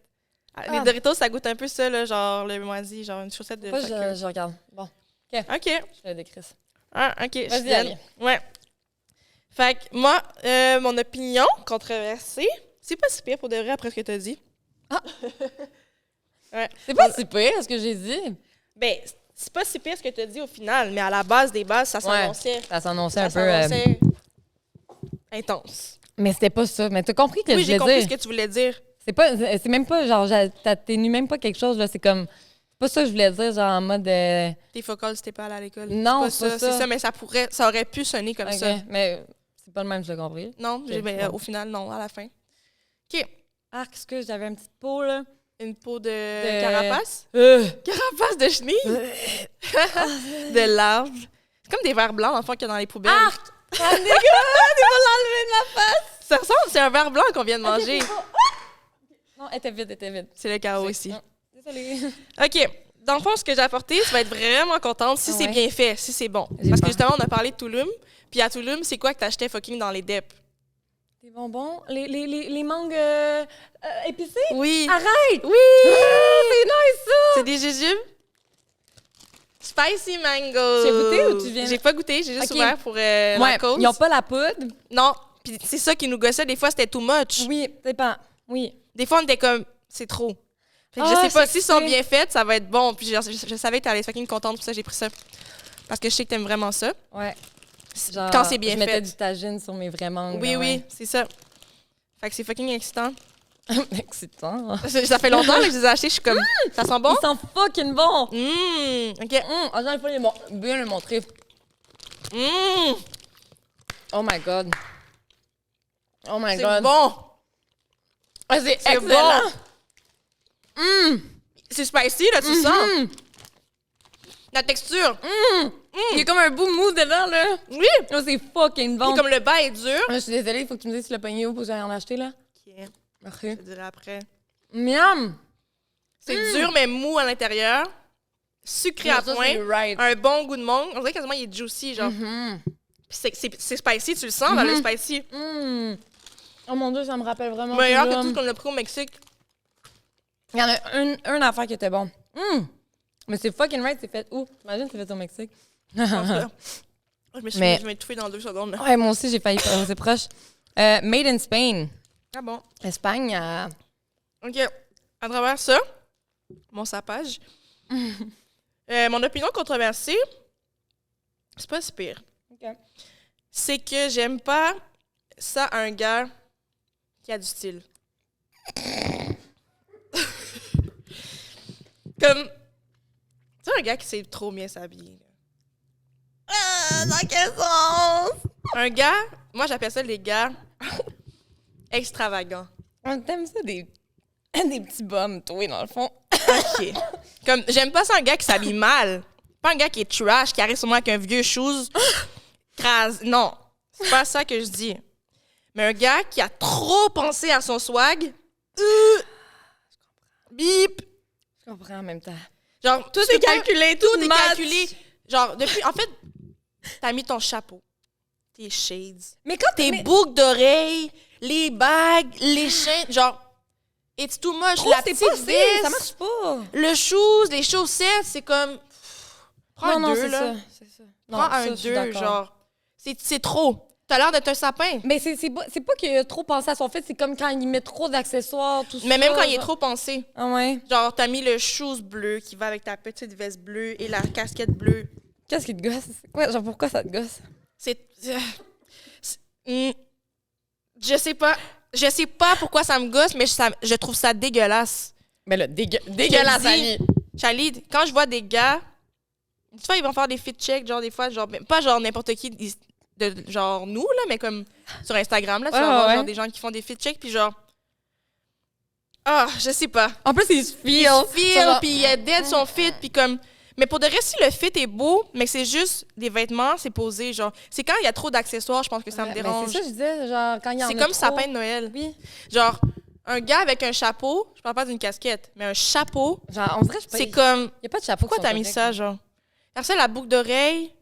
Les Doritos, ça goûte un peu ça, là, genre le moisi, genre une chaussette de Moi, je regarde. Bon. OK. Je le décris. Ah, OK. Vas-y, allez. Ouais. Fait que moi, mon opinion controversée, c'est pas si pire pour de vrai après ce que t'as dit. Ah! Ouais. C'est pas si pire, ce que j'ai dit. Ben, c'est pas si pire ce que t'as dit au final, mais à la base des bases, ça s'annonçait. Ça s'annonçait un Ça peu... s'annonçait intense. Mais c'était pas ça. Mais t'as compris que Oui, je j'ai voulais compris dire. ce que tu voulais dire. C'est même pas genre, t'atténues même pas quelque chose, là. C'est comme. C'est pas ça que je voulais dire, genre en mode. T'es focal si t'es pas allé à l'école. Non, c'est pas ça. C'est ça, mais ça aurait pu sonner comme Ok, ça. mais c'est pas le même, je l'ai compris. Non, Ok, ben, bon. au final, non, à la fin. OK. Ah, excuse, j'avais un petit pot, là. Une peau de carapace. Euh. Carapace de chenille. De larve. C'est comme des verres blancs, enfant, qu'il y a dans les poubelles. Arc! Ah, dégueu! Tu vas l'enlever de ma face! Ça ressemble, c'est un verre blanc qu'on vient de manger. Non, elle était vide, elle était vide. C'est le chaos ici. Non, désolée. OK. Dans le fond, ce que j'ai apporté, tu vas être vraiment contente si c'est Ouais. bien fait, si c'est bon. J'ai Parce que peur. justement, on a parlé de Tulum. Puis à Tulum, c'est quoi que t'achetais fucking dans les DEP? Des bonbons? Les mangues épicées? Oui. Arrête! Oui! C'est nice, ça! C'est des jujubes? Spicy mango. Tu as goûté ou tu viens- J'ai pas goûté, j'ai juste Ok. ouvert pour la Ouais, cause. ils ont pas la poudre. Non, puis c'est ça qui nous gossait. Des fois, c'était too much. Oui, c'est pas. Oui. Des fois, on était comme, c'est trop. Fait que Ah, je sais pas, je s'ils sont sais. bien faites, ça va être bon. Puis je savais que t'allais être fucking contente, pour ça j'ai pris ça. Parce que je sais que t'aimes vraiment ça. Ouais. Genre, Quand c'est bien je mettais fait. du tagine sur mes vrais mangues. Oui, là, oui, c'est ça. Fait que c'est fucking excitant. ouais. Excitant. Ça fait longtemps que je les ai achetés, je suis comme, ça sent bon? Ils sont fucking bons. OK. Attends, il faut bien les montrer. Mmh, Oh my God. Oh my c'est God. bon. Ah, c'est C'est excellent. bon. C'est spicy, là, tu sens. La texture. Il y a comme un bout mou dedans, là. Oui. Oh, c'est fucking bon. Puis comme le bas est dur. Je suis désolée, il faut que tu me dises si le pogné où pour que j'aille en acheter, là. OK, Merci. je te dirai après. Miam! C'est dur, mais mou à l'intérieur. Sucré à Ça, point. c'est right. Un bon goût de mangue. On dirait quasiment qu'il est juicy, genre. Puis c'est spicy, tu le sens dans le spicy. Oh mon Dieu, ça me rappelle vraiment. Meilleur que Tulum. tout ce qu'on a pris au Mexique. Il y en a une affaire qui était bon. Mais c'est fucking right, c'est fait où? Imagine, c'est fait au Mexique. En tout cas. Je me suis Mais- je vais étouffer dans 2 secondes. Là. Ouais, moi aussi, j'ai failli passer proche. Made in Spain. Ah bon? Espagne. OK. À travers ça, mon sapage, mon opinion controversée, c'est pas si pire. OK. C'est que j'aime pas ça un gars qui a du style. Comme, tu sais, un gars qui sait trop bien s'habiller. Dans quel sens? Un gars, moi j'appelle ça les gars extravagants. On t'aime ça des petits bums, toi, dans le fond. OK. Comme, j'aime pas ça un gars qui s'habille mal. Pas un gars qui est trash, qui arrive sûrement avec un vieux shoes crase. Non, c'est pas ça que je dis. Mais un gars qui a trop pensé à son swag. Bip! Je comprends en même temps. Genre, tout est calculé, tout est calculé. Genre, depuis, en fait, t'as mis ton chapeau, tes shades, Mais quand tes boucles d'oreilles, les bagues, les chaînes, genre, it's too much. trop, La c'est petite pas veste, ça marche pas. le shoes, les chaussettes, c'est comme... Prends un 2, c'est là. ça. C'est ça. Non, Prends ça, un je suis 2, d'accord. genre. C'est trop. T'as l'air d'être un sapin. Mais c'est pas qu'il a trop pensé à son fait, c'est comme quand il met trop d'accessoires, tout ça. Mais même quand il est genre. trop pensé. Ah ouais? Genre, t'as mis le shoes bleu qui va avec ta petite veste bleue et la casquette bleue. Qu'est-ce qui te gosse? Ouais, genre pourquoi ça te gosse? C'est... Je sais pas. Je sais pas pourquoi ça me gosse, mais je trouve ça dégueulasse. Mais là, dégueulasse, Je te le dis. Annie. Chalid, quand je vois des gars, tu vois, ils vont faire des fit checks, genre des fois, genre, pas genre n'importe qui, genre nous, là, mais comme sur Instagram, là, tu Ouais, vas voir ouais. genre des gens qui font des fit checks, puis genre, ah, je sais pas. En plus, il se feel. Puis il dead son fit, puis comme, mais pour de vrai, si le fit est beau, mais que c'est juste des vêtements, c'est posé, genre, c'est quand il y a trop d'accessoires, je pense que ça me dérange. C'est ça, je disais, genre, quand il y en a C'est comme trop. sapin de Noël. Oui. Genre, un gars avec un chapeau, je parle pas d'une casquette, mais un chapeau, Genre, on dirait que c'est comme... Il y a pas de chapeau. Pourquoi t'as mis ça, genre? Après ça, la boucle d'oreille,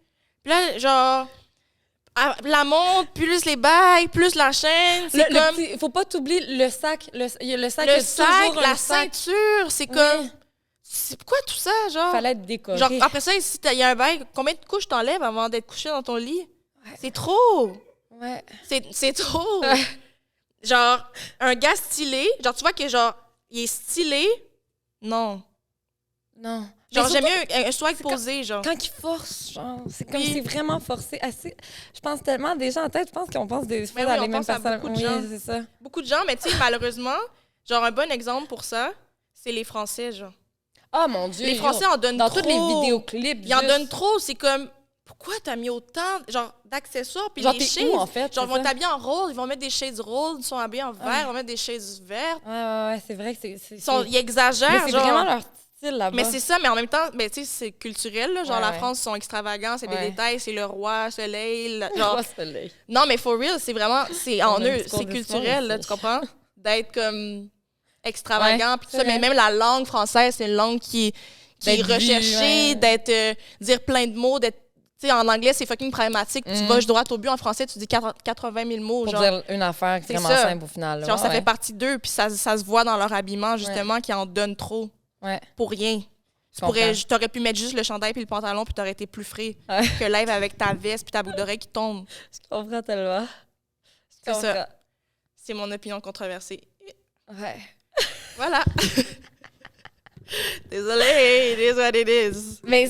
puis là, genre... La montre, plus les bagues, plus la chaîne, c'est comme... Faut pas t'oublier le sac. Le sac, le sac, la ceinture, c'est comme... C'est pourquoi tout ça, genre? Fallait être décoré. Genre, après ça, si il y a un bail, combien de couches t'enlèves avant d'être couché dans ton lit? Ouais. C'est trop! Ouais. C'est trop! Genre, un gars stylé, genre, tu vois que, genre, il est stylé? Non. Non. Genre, j'aime mieux un swag posé, genre. Quand il force, genre, c'est comme c'est vraiment forcé. Assez, je pense tellement des gens en tête, je pense qu'on pense des fois dans les mêmes personnes. Beaucoup de gens. C'est ça. Beaucoup de gens, mais tu sais, malheureusement, genre, un bon exemple pour ça, c'est les Français, genre. Oh mon Dieu! Les Français en donnent trop. Dans tous les vidéoclips. Ils en donnent trop, c'est comme... Pourquoi t'as mis autant, genre, d'accessoires? Puis genre, les shades, où, en fait? Genre, ils vont t'habiller en rose, ils vont mettre des shades roses, ils sont habillés en vert, ils vont mettre des shades vertes. Ouais, c'est vrai que Ils exagèrent, mais c'est genre... vraiment leur style là-bas. Mais c'est ça, mais en même temps, ben, tu sais, c'est culturel, là. Genre, la France, ils sont extravagants, c'est des détails, c'est le roi soleil. Genre... Le roi soleil. Non, mais for real, c'est vraiment... C'est en eux, c'est culturel, là, tu comprends? D'être comme extravagant, puis tout ça. Mais même la langue française, c'est une langue qui est recherchée, d'être... dire plein de mots, d'être... Tu sais, en anglais, c'est fucking problématique. Tu vas droit au but. En français, tu dis 80 000 mots. Pour genre, dire une affaire vraiment simple au final. Là. Genre, ça fait partie d'eux. Puis ça se voit dans leur habillement, justement, qui en donnent trop. Ouais. Pour rien. T'aurais pu mettre juste le chandail puis le pantalon, puis t'aurais été plus frais que live avec ta veste puis ta boucle d'oreille qui tombe. Je comprends tellement. C'est ça. C'est mon opinion controversée. Ouais. Voilà. Désolée, it is what it is. Mais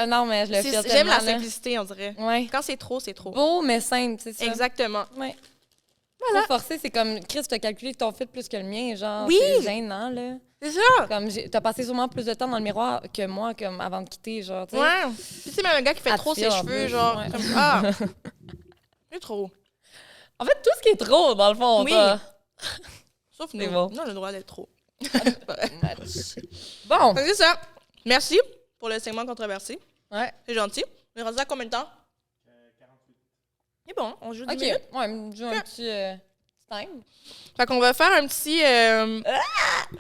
non, mais je le fais tellement. J'aime la simplicité, on dirait. Ouais. Quand c'est trop, c'est trop. Beau, mais simple, c'est ça. Exactement. Ouais. Voilà. Trop forcé, c'est comme, Chris, t'as calculé ton fit plus que le mien, genre, oui. C'est gênant, là. C'est ça. Comme, t'as passé sûrement plus de temps dans le miroir que moi, comme, avant de quitter, genre, tu sais. Ouais. Puis c'est même un gars qui fait trop ses cheveux, genre, comme, c'est trop. En fait, tout ce qui est trop, dans le fond, oui. Sauf nous. Bon. Nous, on a le droit d'être trop. Bon. C'est ça. Merci pour le segment controversé. Ouais. C'est gentil. On est rendu à combien de temps? 48. C'est bon, on joue 10 minutes. Ouais, on joue un petit time. Fait qu'on va faire un petit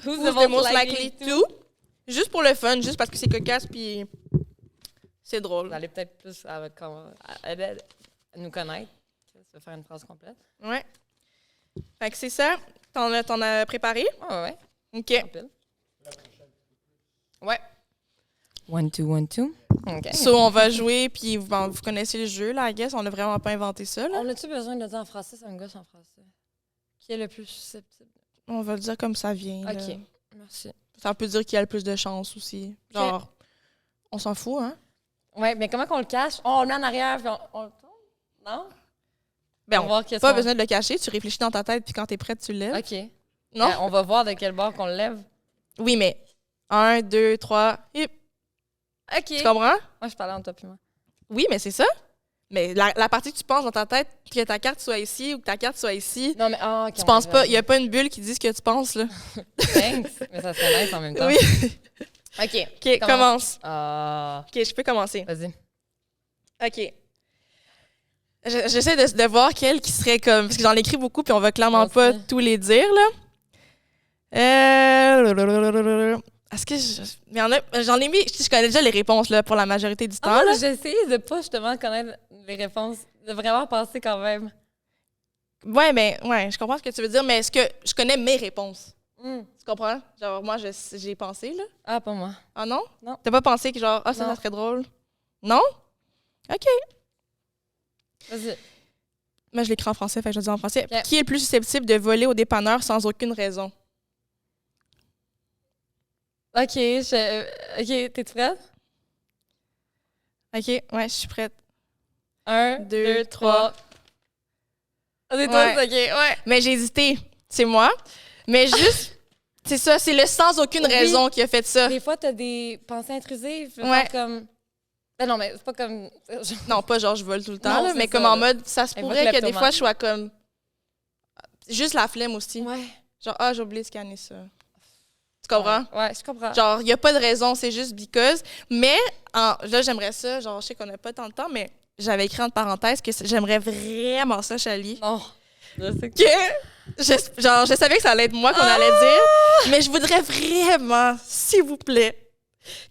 Who's the most likely to? Juste pour le fun, juste parce que c'est cocasse puis c'est drôle. Vous allez peut-être plus à nous connaître. Ça va faire une phrase complète. Ouais. Fait que c'est ça. T'en as préparé? Ouais. OK. Ouais. 1, 2, 1, 2. OK. So, on va jouer, puis vous connaissez le jeu, là, I guess. On n'a vraiment pas inventé ça, là. On a-tu besoin de le dire en français? Ça me gosse en français. Qui est le plus susceptible? On va le dire comme ça vient, là. OK. Merci. Ça peut dire qui a le plus de chance aussi. Genre, on s'en fout, hein? Ouais, mais comment qu'on le cache? On le met en arrière, puis on le tourne? Non? Ben, on n'a pas besoin de le cacher. Tu réfléchis dans ta tête, puis quand t'es prête, tu le lèves. OK. Non? On va voir de quel bord qu'on le lève. Oui, mais 1, 2, 3, hip. OK. Tu comprends? Moi, je parlais en toi puis moi. Oui, mais c'est ça. Mais la partie que tu penses dans ta tête, que ta carte soit ici ou que ta carte soit ici, non, mais, OK, tu penses pas. Il n'y a pas une bulle qui dit ce que tu penses, là. Thanks. Mais ça serait nice en même temps. Oui. OK. Commence. OK, je peux commencer. Vas-y. OK. J'essaie de voir quel qui serait comme... Parce que j'en écris beaucoup, puis on va clairement pas tous les dire, là. Est-ce que j'en ai mis... Je connais déjà les réponses, là, pour la majorité du temps, là. J'ai essayé de pas, justement, connaître les réponses. De vraiment penser quand même. Ouais, je comprends ce que tu veux dire, mais est-ce que je connais mes réponses? Tu comprends? Genre, moi, j'ai pensé, là. Ah, pas moi. Ah non? Non. T'as pas pensé que, genre, ça serait drôle? Non? OK. Vas-y. Moi, je l'écris en français, fait que je le dis en français. Okay. Qui est le plus susceptible de voler au dépanneur sans aucune raison? OK, t'es prête? OK, ouais, je suis prête. 1, 2, 3. C'est toi, OK, ouais. Mais j'ai hésité, c'est moi. Mais juste, c'est ça, c'est le sans aucune raison qui a fait ça. Des fois, t'as des pensées intrusives. Ouais. Comme... Ben non, mais c'est pas comme... Non, pas genre je vole tout le temps, non, là, mais ça, comme là. en mode, ça se pourrait que des fois, je sois comme... Juste la flemme aussi. Ouais. Genre, j'ai oublié de scanner ça. Tu comprends? Ouais, je comprends. Genre, il n'y a pas de raison, c'est juste because. Mais, là, j'aimerais ça, genre, je sais qu'on n'a pas tant de temps, mais j'avais écrit entre parenthèses que j'aimerais vraiment ça, Chali. Non. Je sais que... Je savais que ça allait être moi qu'on allait dire, mais je voudrais vraiment, s'il vous plaît,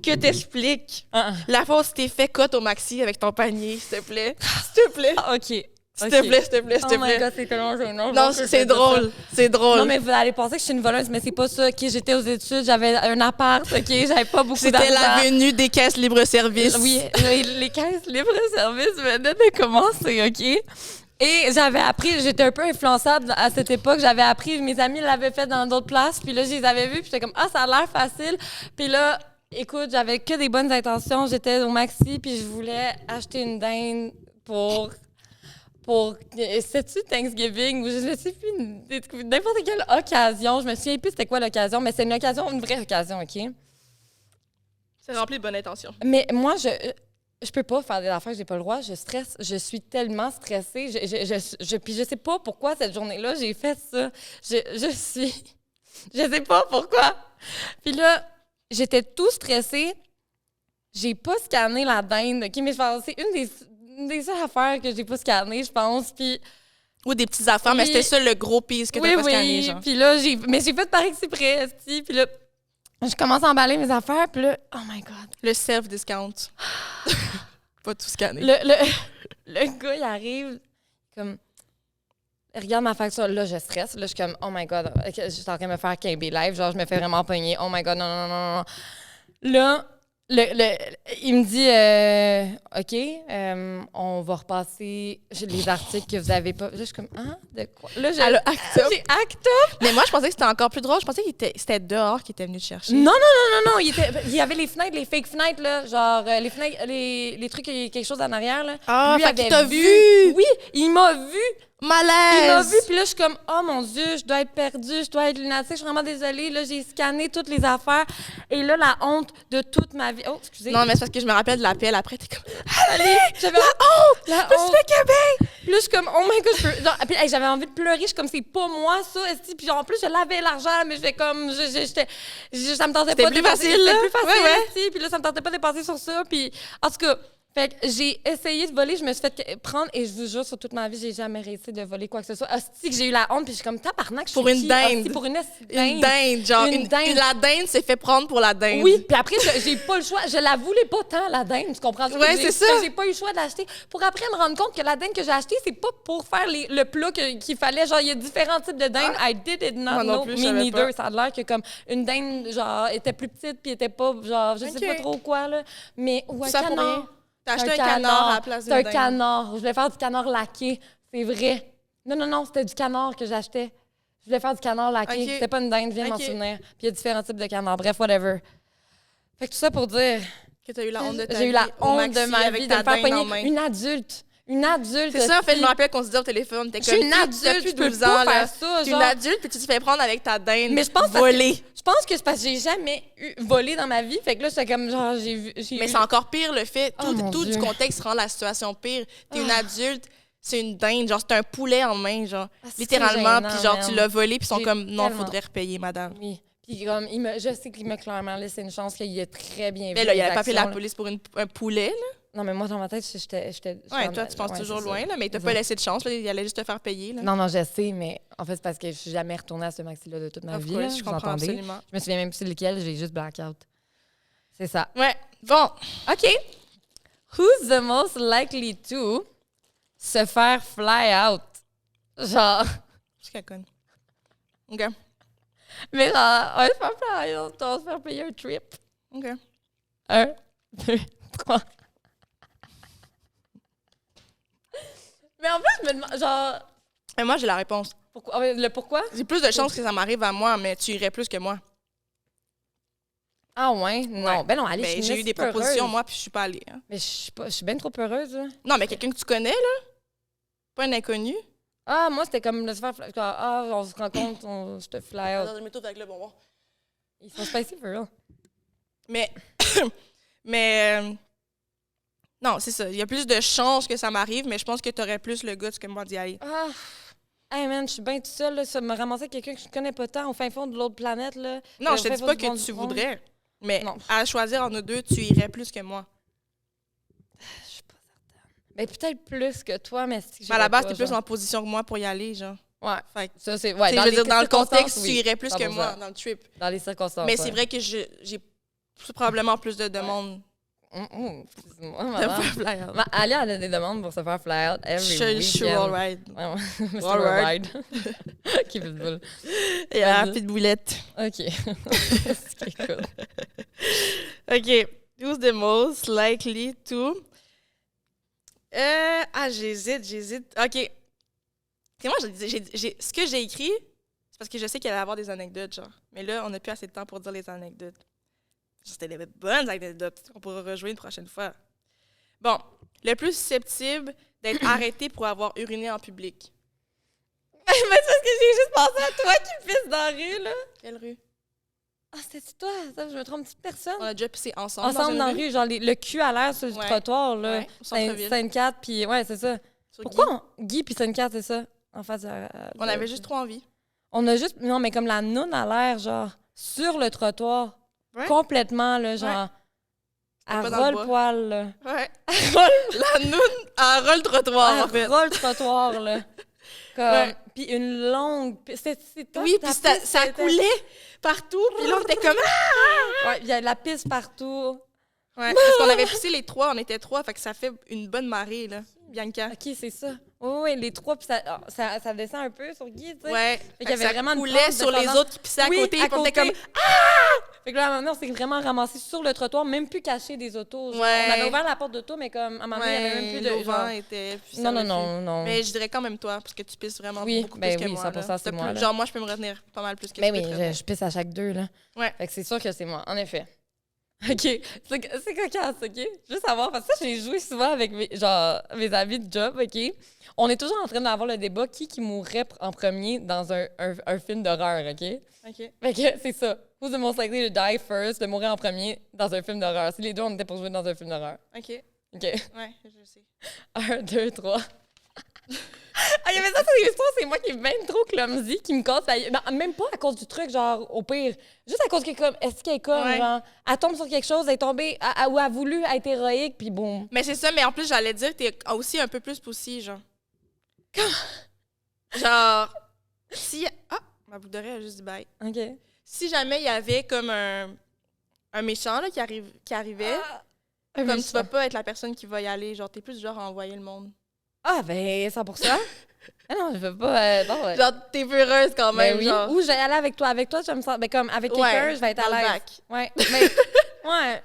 que t'expliques la fois où tu t'es fait cote au maxi avec ton panier, s'il te plaît. S'il te plaît. OK. S'il te plaît, s'il te plaît, s'il te Oh my plaît. God, c'est tellement gênant. Non, c'est drôle. C'est drôle. Non, mais vous allez penser que je suis une voleuse, mais c'est pas ça. OK, j'étais aux études, j'avais un appart, OK, j'avais pas beaucoup d'argent. C'était l'avenue des caisses libre-service. Oui, les caisses libre-service venaient de commencer, OK? Et j'avais appris, j'étais un peu influençable à cette époque, j'avais appris, mes amis l'avaient fait dans d'autres places, puis là, je les avais vus, puis j'étais comme, ah, ça a l'air facile. Puis là, écoute, j'avais que des bonnes intentions, j'étais au maxi, puis je voulais acheter une dinde pour sais-tu Thanksgiving ou je ne sais plus, n'importe quelle occasion, je me souviens plus c'était quoi l'occasion, mais c'est une occasion, une vraie occasion, OK? C'est rempli de bonnes intentions. Mais moi, je peux pas faire des affaires que j'ai pas le droit, je stresse, je suis tellement stressée, puis je sais pas pourquoi cette journée-là, j'ai fait ça. Je sais pas pourquoi. Puis là, j'étais tout stressée, j'ai pas scanné la dinde, OK? Mais c'est une des seules affaires que j'ai pas scanné, je pense, puis... Ou des petites affaires, mais c'était ça le gros piece que t'as pas scanné, genre. Puis là, j'ai fait par exprès, esti, puis là, je commence à emballer mes affaires, puis là, oh my God. Le self-discount. Pas tout scanner. Le gars, il arrive, comme, regarde ma facture, là, je stresse, là, je suis comme, oh my God, je suis en train de me faire KB live, genre, je me fais vraiment pogner, oh my God, non, non, non, non. Là, il me dit, OK, on va repasser les articles que vous avez pas. Là, je suis comme, hein? De quoi? Là, j'ai Act Up. Mais moi, je pensais que c'était encore plus drôle. Je pensais que c'était dehors qu'il était venu te chercher. Non. Il y avait les fenêtres, les fake fenêtres, là. Genre, les fenêtres, les trucs, il y a quelque chose en arrière, là. Ah, lui fait qu'il t'a vu! Oui, il m'a vu. Malaise! Il m'a vu, puis là, je suis comme, oh mon Dieu, je dois être perdue, je dois être lunatique, je suis vraiment désolée. Là, j'ai scanné toutes les affaires. Et là, la honte de toute ma vie. Oh, excusez. Non, mais c'est parce que je me rappelle de l'appel après, t'es comme, allez, j'avais la honte! Puis là, je suis comme, oh my God, puis, hey, j'avais envie de pleurer. Je suis comme, c'est pas moi, ça. Esti. Puis en plus, je l'avais l'argent, mais je fais comme, ça me tentait pas de dépenser. C'était plus facile, ouais. Puis là, ça me tentait pas de dépenser sur ça. Puis en tout cas, fait que j'ai essayé de voler, je me suis fait prendre et je vous jure, sur toute ma vie, j'ai jamais réussi de voler quoi que ce soit. Hostie, que j'ai eu la honte, puis je suis comme tabarnak, je suis pour une dinde. Hostie, pour une dinde. Une dinde, genre une dinde. La dinde s'est fait prendre pour la dinde. Oui, puis après, j'ai pas le choix. Je la voulais pas tant, la dinde, tu comprends? Ouais, c'est ça. J'ai pas eu le choix d'acheter. Pour après me rendre compte que la dinde que j'ai achetée, c'est pas pour faire le plat qu'il fallait. Genre, il y a différents types de dinde. I did not know, me neither. Ça a l'air que comme une dinde, genre, était plus petite, puis était pas, genre, je sais pas trop quoi, là. Mais, ou un canard. T'as acheté un canard à la place d'une dinde. C'est un canard. Je voulais faire du canard laqué. C'est vrai. Non, c'était du canard que j'achetais. Je voulais faire du canard laqué. Okay. C'était pas une dinde, viens de m'en souvenir. Puis il y a différents types de canards. Bref, whatever. Fait que tout ça pour dire... Que t'as eu la honte de ta vie. J'ai eu la honte de ma vie de me faire pogner une adulte. Une adulte. C'est ça, en fait, je me rappelle qu'on se disait au téléphone. T'es comme, une adulte, plus tu peux 12 ans, pas faire ça. T'es une adulte, puis tu te fais prendre avec ta dinde. Mais je pense volée. Je pense que c'est parce que j'ai jamais volé dans ma vie. Fait que là, c'est comme genre, Mais c'est encore pire le fait. Tout du contexte rend la situation pire. T'es une adulte, c'est une dinde. Genre, c'est un poulet en main, genre. Littéralement. Puis genre, tu l'as volé, puis ils sont comme, non, faudrait repayer, madame. Oui. Puis comme, je sais qu'il m'a clairement laissé une chance qu'il a très bien vu. Mais là, il avait pas fait la police pour un poulet, là. Non, mais moi, dans ma tête, j'étais... Ouais, toi, tu penses toujours loin, là, mais t'as pas laissé de chance, là, il allait juste te faire payer, là. Non, je sais, mais en fait, c'est parce que je suis jamais retournée à ce maxi-là de toute ma vie, là, je comprends absolument. Je me souviens même plus c'est lequel, j'ai juste blackout. C'est ça. Ouais, bon. OK. Who's the most likely to se faire fly out? Genre... Je suis qu'elle conne. OK. Mais genre, on va se faire fly out, on va se faire payer un trip. OK. 1, 2, 3... Mais en fait, je me demande, genre... Et moi, j'ai la réponse. Pourquoi? Le pourquoi? J'ai plus de chances que ça m'arrive à moi, mais tu irais plus que moi. Ah ouais? Non. Ouais. Ben non, allez, je suis j'ai eu des propositions, heureuse. moi, puis je suis pas allée. Hein. Mais je suis bien trop heureuse. Là. Non, mais quelqu'un que tu connais, là? Pas un inconnu? Ah, moi, c'était comme de se faire... on se rencontre, je te fly out. Attends, je me trouve avec le bonbon. Ils sont spicy for real. Mais... non, c'est ça. Il y a plus de chances que ça m'arrive, mais je pense que tu aurais plus le goût que moi d'y aller. Ah! Hey man, je suis bien toute seule, là. Ça me ramasser quelqu'un que je connais pas tant au fin fond de l'autre planète, là. Non, je te dis pas que tu voudrais. Mais non. À choisir entre nous deux, tu irais plus que moi. Je suis pas certaine. Mais peut-être plus que toi, mais à la base, t'es plus en position que moi pour y aller, genre. Ouais. Fait que, ça, c'est... Ouais, je veux dire, dans le contexte, oui, tu irais plus que 100%. moi dans le trip. Dans les circonstances, Mais c'est vrai que j'ai probablement plus de demandes Excuse-moi, de madame. faire fly out. Alia a des demandes pour se faire fly out every Je suis weekend. all right. Ouais, ouais. Mr. All right. Ride. Qui fait de boule. Et la petite boulette. OK. C'est cool. OK. Who's the most likely to... j'hésite. OK. C'est moi, ce que j'ai écrit, c'est parce que je sais qu'il allait y avoir des anecdotes, genre. Mais là, on n'a plus assez de temps pour dire les anecdotes. C'était des bonnes anecdotes. On pourra rejouer une prochaine fois. Bon. Le plus susceptible d'être arrêté pour avoir uriné en public. Mais c'est parce que j'ai juste pensé à toi qui pisses dans la rue, là. Quelle rue? Ah, c'était toi? Ça, je me trompe, petite personne? On a déjà pissé ensemble Ensemble une dans la rue, genre le cul à l'air sur le trottoir, là. Ouais, au centre-ville. Sainte-Cat, puis ouais, c'est ça. Sur Pourquoi Guy puis Sainte-Cat, c'est ça? En face on avait juste trop envie. On a juste... Non, mais comme la noune à l'air, genre, sur le trottoir. Ouais. Complètement, là, genre... À pas dans le bois. roll-poil, là. Ouais. À roll... La noune à roll trottoir, en fait. roll trottoir, là. Comme... Ouais. Puis une longue... C'est toi, Oui, ta puis piste, ça c'était- coulait partout. Puis là, on était comme... Ouais, il y a de la piste partout. Ouais, parce qu'on avait pissé les trois, on était trois, fait que ça fait une bonne marée, là. Bianca. OK, c'est ça. Oui, les trois, puis ça descend un peu sur Guy, tu sais. Ouais. Fait qu'il y avait ça vraiment une coulait pente sur les descendante. autres qui pissaient à Oui, côté. à puis on était côté. comme... Fait que là, maintenant, on s'est vraiment ramassé sur le trottoir, même plus caché des autos. Genre, Ouais. On avait ouvert la porte d'auto, mais comme, à un moment donné, il n'y avait même plus de... l'auvent genre- était... puis ça Non, non, avait non, fait. non. Mais je dirais quand même toi, parce que tu pisses vraiment Oui, beaucoup ben plus que oui, moi. 100%, là. c'est T'as moi, plus- là. Genre, moi, je peux me retenir pas mal plus que Ben tu oui, peux te retenir. je pisse à chaque deux, là. Ouais. Fait que c'est sûr que c'est moi, en effet. OK. C'est cocasse, OK? Juste savoir, parce que ça, j'ai joué souvent avec mes amis de job, OK? On est toujours en train d'avoir le débat qui mourrait en premier dans un film d'horreur, OK? OK. Fait que c'est ça. Who's the most likely to die first, de mourir en premier dans un film d'horreur? Si les deux, on était pour jouer dans un film d'horreur. OK. OK. Ouais, je sais. 1, 2, 3. Ah, il y avait ça, c'est l'histoire, c'est moi qui est bien trop clumsy, qui me casse la gueule. Non, même pas à cause du truc, genre, au pire. Juste à cause qu'elle est comme, est-ce qu'elle est comme, Ouais. genre, elle tombe sur quelque chose, elle est tombée, ou elle a voulu être héroïque, puis boum. Mais c'est ça, mais en plus, j'allais dire que t'es aussi un peu plus poussy, genre. Genre, si... Ah, ma boucle d'oreille a juste dit bye. OK. Si jamais il y avait comme un méchant là, qui arrivait, comme tu vas pas être la personne qui va y aller, genre, t'es plus du genre à envoyer le monde. Ah, ben, 100%. Ah non, je veux pas. Non, ouais. Genre, t'es peureuse quand Ben même, oui. genre. Ou je vais aller avec toi. Avec toi, je me sens. Ben, comme avec quelqu'un, je vais être dans à le l'aise. bac. Ouais. Mais, ouais.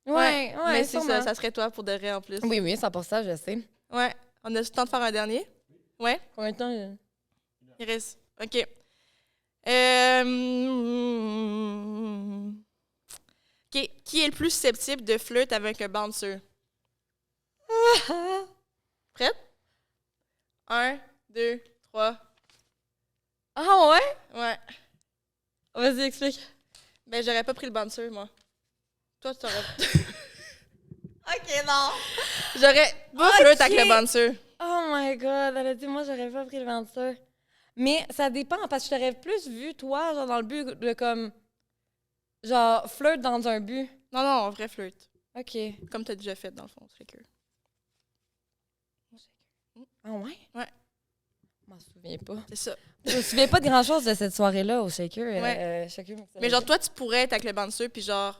Ouais, Mais c'est sûrement. ça serait toi pour de vrai en plus. Oui, oui, 100%, je sais. Ouais. On a le temps de faire un dernier? Ouais. Combien de temps? Il reste. OK. OK. Qui est le plus susceptible de flirt avec un bouncer? Prête? 1, 2, 3. Ah ouais? Ouais. Vas-y, explique. Ben, j'aurais pas pris le bouncer, moi. Toi, tu aurais. OK, non. J'aurais pas flirt avec le bouncer. Oh my God, elle a dit, moi, j'aurais pas pris le venture. Mais ça dépend, parce que je t'aurais plus vu, toi, genre, dans le but de comme. Genre, flirt dans un but. Non, non, vrai flirt. OK. Comme t'as déjà fait, dans le fond, c'est que. Ah ouais? Ouais. Je m'en souviens pas. C'est ça. Je me souviens pas de grand-chose de cette soirée-là au Shaker. Ouais. Shaker Mais genre, toi, tu pourrais être avec le bouncer, puis genre,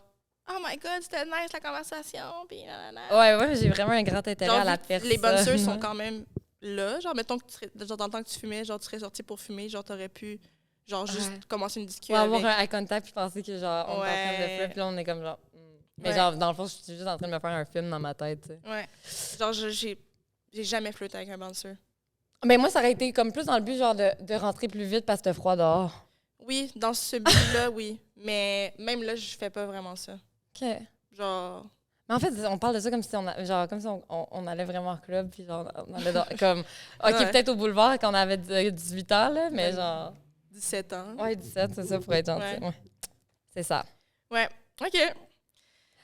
oh my god, c'était nice la conversation, puis nanana. Ouais, j'ai vraiment un grand intérêt Genre, à la vu que personne. les bouncers sont quand même là. Genre, mettons que tu serais, genre, dans le temps que tu fumais, genre, tu serais sorti pour fumer, genre, t'aurais pu, genre, juste commencer une discussion Pour avoir avec. un eye contact puis penser que, genre, on est en train de faire, puis là, on est comme, genre. Mais, Ouais. genre, dans le fond, je suis juste en train de me faire un film dans ma tête, tu sais. Ouais. Genre, j'ai jamais flirté avec un bouncer. Mais moi, ça aurait été comme plus dans le but, genre, de rentrer plus vite parce que c'était froid dehors. Oui, dans ce but-là, oui. Mais même là, je fais pas vraiment ça. OK. Genre. Mais en fait, on parle de ça comme si on allait vraiment en club, puis genre, on allait comme. OK, Ouais. peut-être au boulevard quand on avait 18 ans, là, mais Ouais. genre. 17 ans. Ouais, 17, c'est ça, pour être gentil. Ouais. Ouais. C'est ça. Ouais. OK.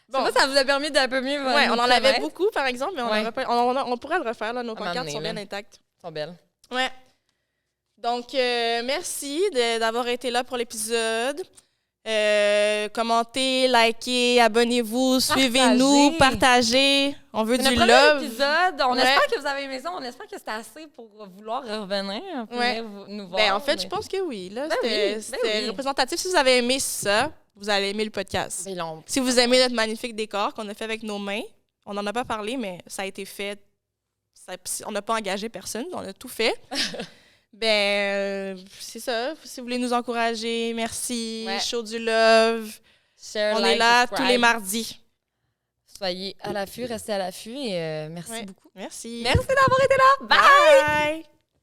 Bon. Ça vous a permis d'un peu mieux. Ouais, nous on en avait connaître. beaucoup, par exemple, mais Ouais. on pourrait le refaire, là. Nos À un pancartes moment sont donné, bien là. intactes. Ils sont belles. Ouais. Donc, merci d'avoir été là pour l'épisode. Commentez, likez, abonnez-vous, suivez-nous, partagez. On veut du love. love. Épisode. On espère que vous avez aimé ça. On espère que c'était assez pour vouloir revenir. Nous voir. En fait, je pense que oui. Là, c'était représentatif. Si vous avez aimé ça, vous allez aimer le podcast. Si vous aimez notre magnifique décor qu'on a fait avec nos mains, on n'en a pas parlé, mais ça a été fait. On n'a pas engagé personne. On a tout fait. C'est ça. Si vous voulez nous encourager, merci. Show du love. Share, on est là tous les mardis. Soyez à l'affût, restez à l'affût et merci beaucoup. Merci. Merci d'avoir été là. Bye!